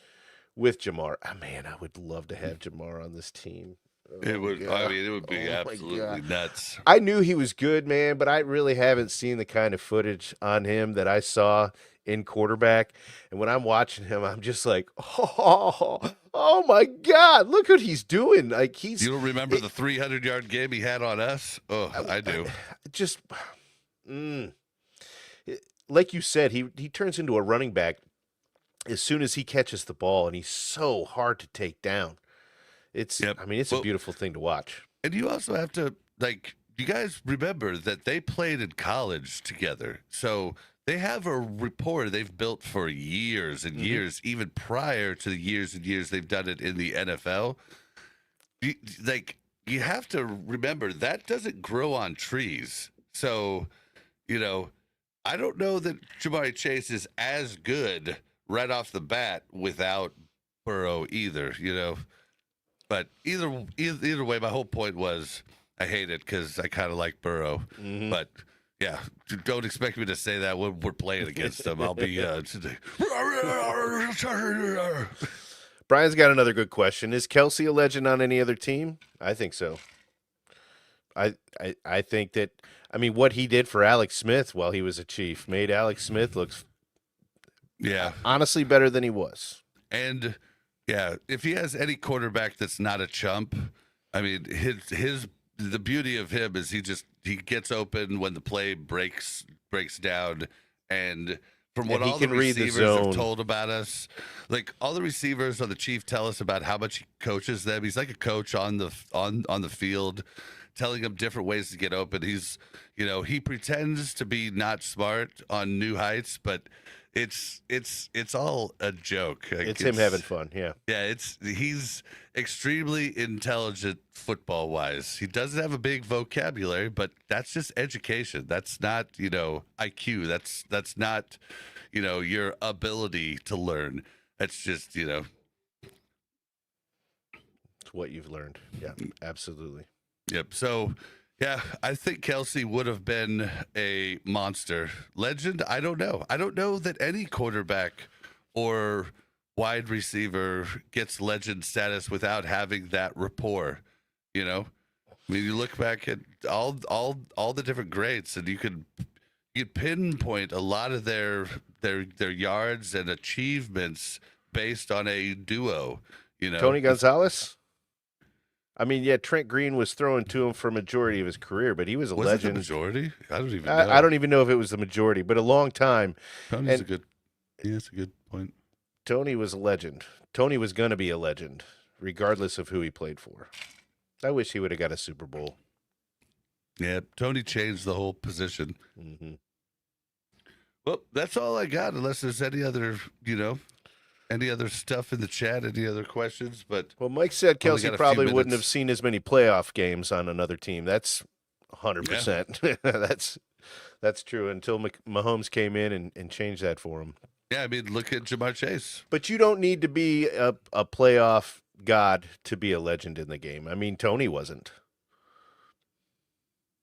Jamar. Oh, man, I would love to have Jamar on this team. It Oh my would. I god. mean, it would be Oh my absolutely god. nuts. I knew he was good, man, but I really haven't seen the kind of footage on him that I saw in quarterback. And when I'm watching him, I'm just like, oh my God, look what he's doing. Like You don't remember the 300-yard game he had on us? Oh, I do. just mm, like you said, he turns into a running back as soon as he catches the ball, and he's so hard to take down. Yep. I mean, it's a Well, beautiful thing to watch. and you also have to, like, you guys remember that they played in college together. So they have a rapport they've built for years and Mhm. years, even prior to the years and years they've done it in the NFL. You, like, you have to remember that doesn't grow on trees. So, you know, I don't know that Jamari Chase is as good right off the bat without Burrow either, But either way, my whole point was I hate it because I kind of like Burrow. Mhm. But yeah, don't expect me to say that when we're playing against them. I'll be Brian's got another good question. Is Kelsey a legend on any other team? I think so. I think that, I mean, what he did for Alex Smith while he was a Chief made Alex Smith look yeah, honestly better than he was. and yeah, if he has any quarterback that's not a chump, I mean his the beauty of him is he gets open when the play breaks down, and from what And he all the can read the receivers have zone. told about us, like all the receivers on the Chief tell us about how much he coaches them. He's like a coach on the field, telling them different ways to get open. He pretends to be not smart on New Heights, but it's all a joke. Like, It's him having fun. Yeah. yeah, he's extremely intelligent football wise. He doesn't have a big vocabulary, but that's just education. That's not, IQ. That's not, your ability to learn. That's just, It's what you've learned. Yeah, absolutely. yep. So, yeah, I think Kelsey would have been a monster. Legend, I don't know. I don't know that any quarterback or wide receiver gets legend status without having that rapport, I mean, you look back at all the different greats, and you pinpoint a lot of their yards and achievements based on a duo. Tony Gonzalez? I mean, yeah, Trent Green was throwing to him for a majority of his career, but he was a Was it the legend. majority? I don't even know. I don't even know if it was the majority, but a long time. Tony's And that's a good point. Tony was a legend. Tony was going to be a legend, regardless of who he played for. I wish he would have got a Super Bowl. Yeah, Tony changed the whole position. Mm-hmm. Well, that's all I got, unless there's any other stuff in the chat, any other questions. But Well, Mike said only Kelsey got a few probably wouldn't have minutes. seen as many playoff games on another team. That's 100%. That's true until Mahomes came in and changed that for him. Yeah, I mean, look at Jamar Chase. But you don't need to be a playoff god to be a legend in the game. I mean, Tony wasn't.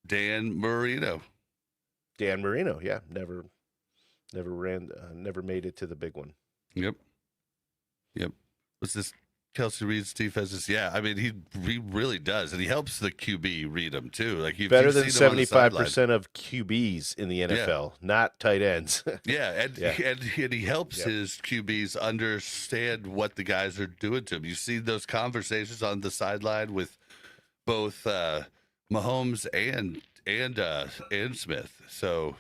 Dan Marino. Dan Marino, yeah, never made it to the big one. Yep. What's this? Kelsey reads defenses. Yeah, I mean, he really does, and he helps the QB read them too. Like Better you've than seen him on the sideline. 75% of QBs in the NFL, not tight ends. Yeah, and he helps Yep. his QBs understand what the guys are doing to him. You see those conversations on the sideline with both Mahomes and Smith. So,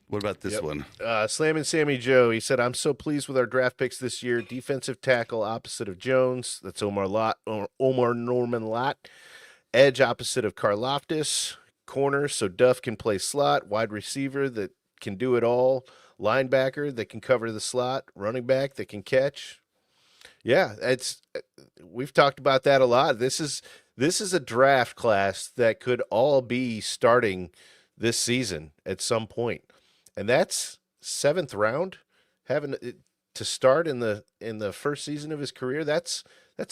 what about this Yep. one? Slamming Sammy Joe, he said, I'm so pleased with our draft picks this year. Defensive tackle opposite of Jones. That's Omar Norman-Lott. Edge opposite of Karlaftis. Corner so Duff can play slot. Wide receiver that can do it all. Linebacker that can cover the slot. Running back that can catch. Yeah, we've talked about that a lot. This is a draft class that could all be starting this season at some point. And that's 7th round, having it to start in the first season of his career. That's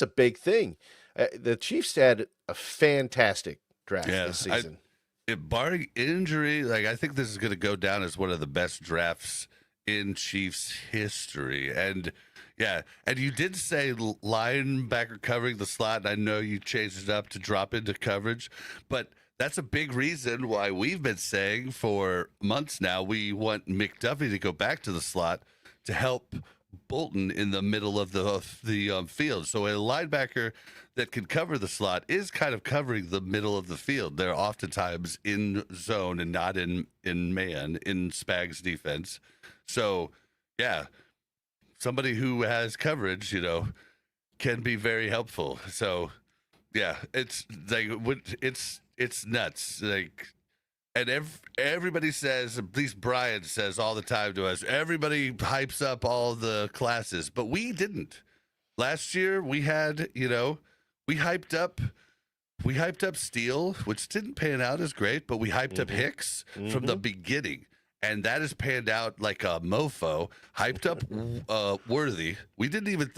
a big thing. The Chiefs had a fantastic draft this season. Barring injury, like I think this is going to go down as one of the best drafts in Chiefs history. And yeah, and you did say linebacker covering the slot, and I know you changed it up to drop into coverage, but that's a big reason why we've been saying for months now we want McDuffie to go back to the slot to help Bolton in the middle of the field. So a linebacker that can cover the slot is kind of covering the middle of the field. They're oftentimes in zone and not in man in Spags defense. So yeah, somebody who has coverage, can be very helpful. So yeah, it's like it's nuts. Like, and everybody says, at least Brian says all the time to us, everybody hypes up all the classes, but we didn't. Last year we had, we hyped up Steele, which didn't pan out as great, but we hyped up Hicks from the beginning. And that has panned out like a mofo. Hyped up Worthy. We didn't even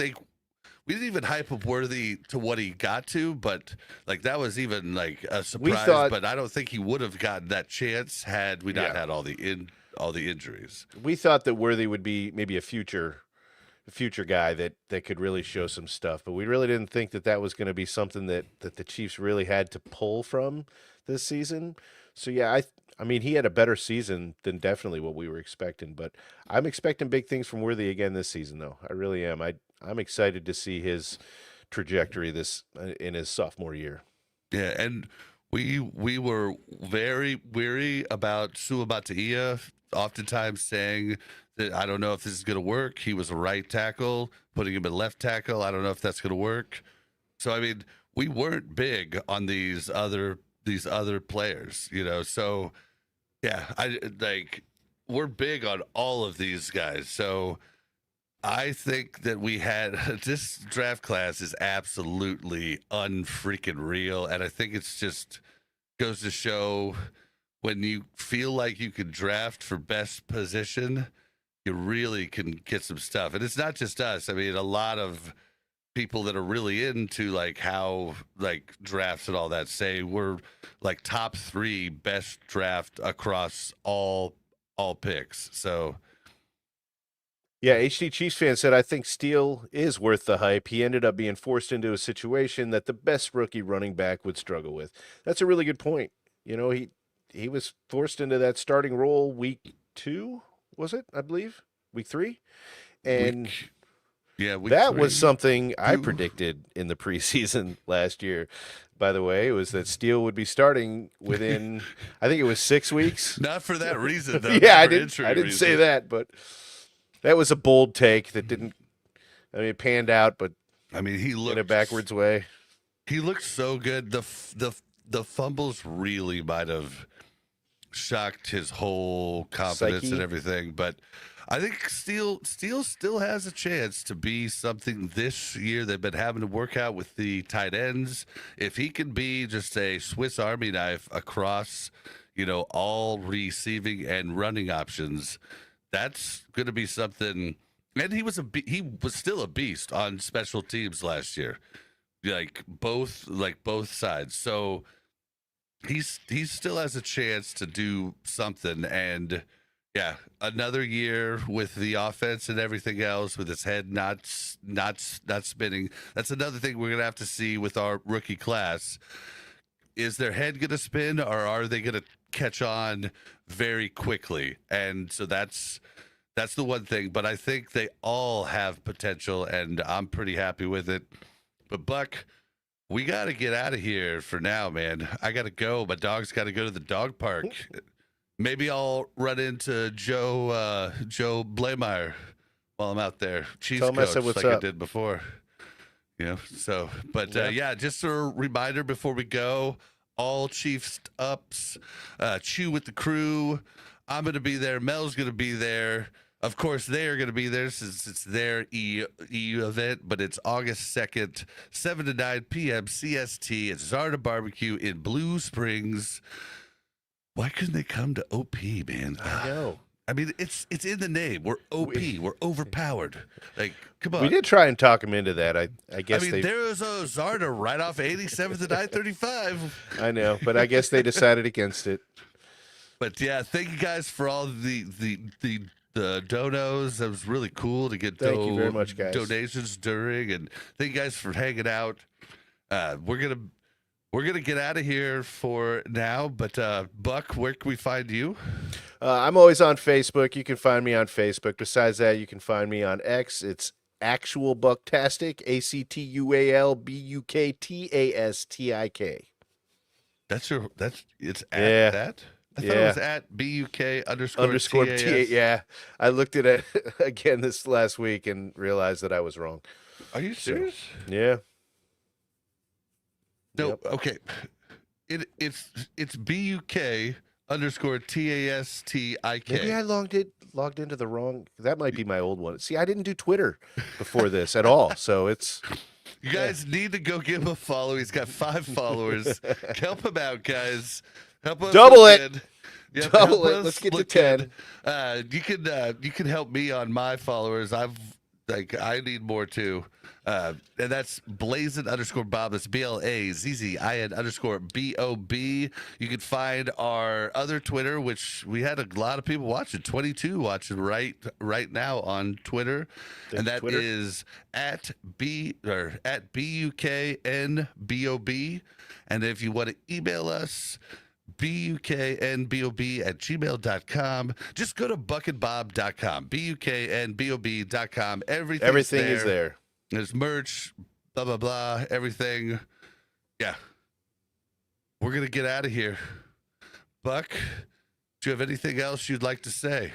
hype up Worthy to what he got to, but like that was even like a surprise. But I don't think he would have gotten that chance had we not had all the injuries. We thought that Worthy would be maybe a future guy that could really show some stuff, but we really didn't think that was going to be something that the Chiefs really had to pull from this season. So yeah, I mean, he had a better season than definitely what we were expecting, but I'm expecting big things from Worthy again this season, though. I really am. I'm excited to see his trajectory in his sophomore year. Yeah, and we were very weary about Suamataia, oftentimes saying that I don't know if this is going to work. He was a right tackle, putting him at left tackle. I don't know if that's going to work. So I mean, we weren't big on these other players, So yeah, we're big on all of these guys. So I think that we had this draft class is absolutely unfreaking real, and I think it's just goes to show when you feel like you can draft for best position, you really can get some stuff. And it's not just us. I mean, a lot of people that are really into like how like drafts and all that say we're like top 3 best draft across all picks. So yeah, HD Chiefs fan said, I think Steele is worth the hype. He ended up being forced into a situation that the best rookie running back would struggle with. That's a really good point. He was forced into that starting role week 2, was it? I believe week 3, and week that 3. was something I predicted in the preseason last year. By the way, it was that Steele would be starting within, I think it was 6 weeks. Not for that reason, though. Yeah, I didn't say that, but that was a bold take that didn't. I mean, it panned out, but I mean, he looked in a backwards way. He looked so good. The fumbles really might have shocked his whole confidence and everything, but I think Steele still has a chance to be something this year. They've been having to work out with the tight ends. If he can be just a Swiss Army knife across, all receiving and running options, that's going to be something. And he was still a beast on special teams last year, like both sides. So he still has a chance to do something. And yeah, another year with the offense and everything else, with his head not spinning. That's another thing we're gonna have to see with our rookie class. Is their head gonna spin, or are they gonna catch on very quickly? And so that's the one thing. But I think they all have potential, and I'm pretty happy with it. But Buck, we got to get out of here for now, man. I got to go. My dog's got to go to the dog park. Maybe I'll run into Joe Blameyer while I'm out there. Chiefs coach, like I did before. So, but yeah, just a reminder before we go, all Chiefs ups, chew with the crew. I'm going to be there. Mel's going to be there. Of course, they are going to be there since it's their EU event, but it's August 2nd, 7 to 9 p.m. CST at Zarda Barbecue in Blue Springs. Why couldn't they come to OP, man? I know. I mean, it's in the name. We're OP. We're overpowered. Like, come on. We did try and talk them into that. I guess there was a Zarda right off 87th and I-35. I know, but I guess they decided against it. But yeah, thank you guys for all the donos. That was really cool to get thank you very much, guys. Donations during, and thank you guys for hanging out. We're gonna get out of here for now, but Buck, where can we find you? I'm always on Facebook. You can find me on Facebook. Besides that, you can find me on X. It's Actual Bucktastic, ACTUALBUKTASTIK. It's at that. I thought it was at BUK_TAS. Yeah, I looked at it again this last week and realized that I was wrong. Are you serious? Yeah. No. Yep. Okay. It's BUK underscore TASTIK. Maybe I logged into the wrong. That might be my old one. See, I didn't do Twitter before this at all, so it's. You guys need to go give him a follow. He's got 5 followers. Help him out, guys. Help us Double look it. good. Yep, Double help it. us Let's get to look 10. good. You can help me on my followers. I need more too. And that's Blazin underscore Bob. That's BLAZZIN underscore BOB. You can find our other Twitter, which we had a lot of people watching, 22 watching right now on Twitter. And that Twitter. is at BUKNBOB. And if you want to email us, BUKNBOB@gmail.com. Just go to buckandbob.com. BUKNBOB.com. Everything is there. There's merch, blah, blah, blah, everything. Yeah. We're going to get out of here. Buck, do you have anything else you'd like to say?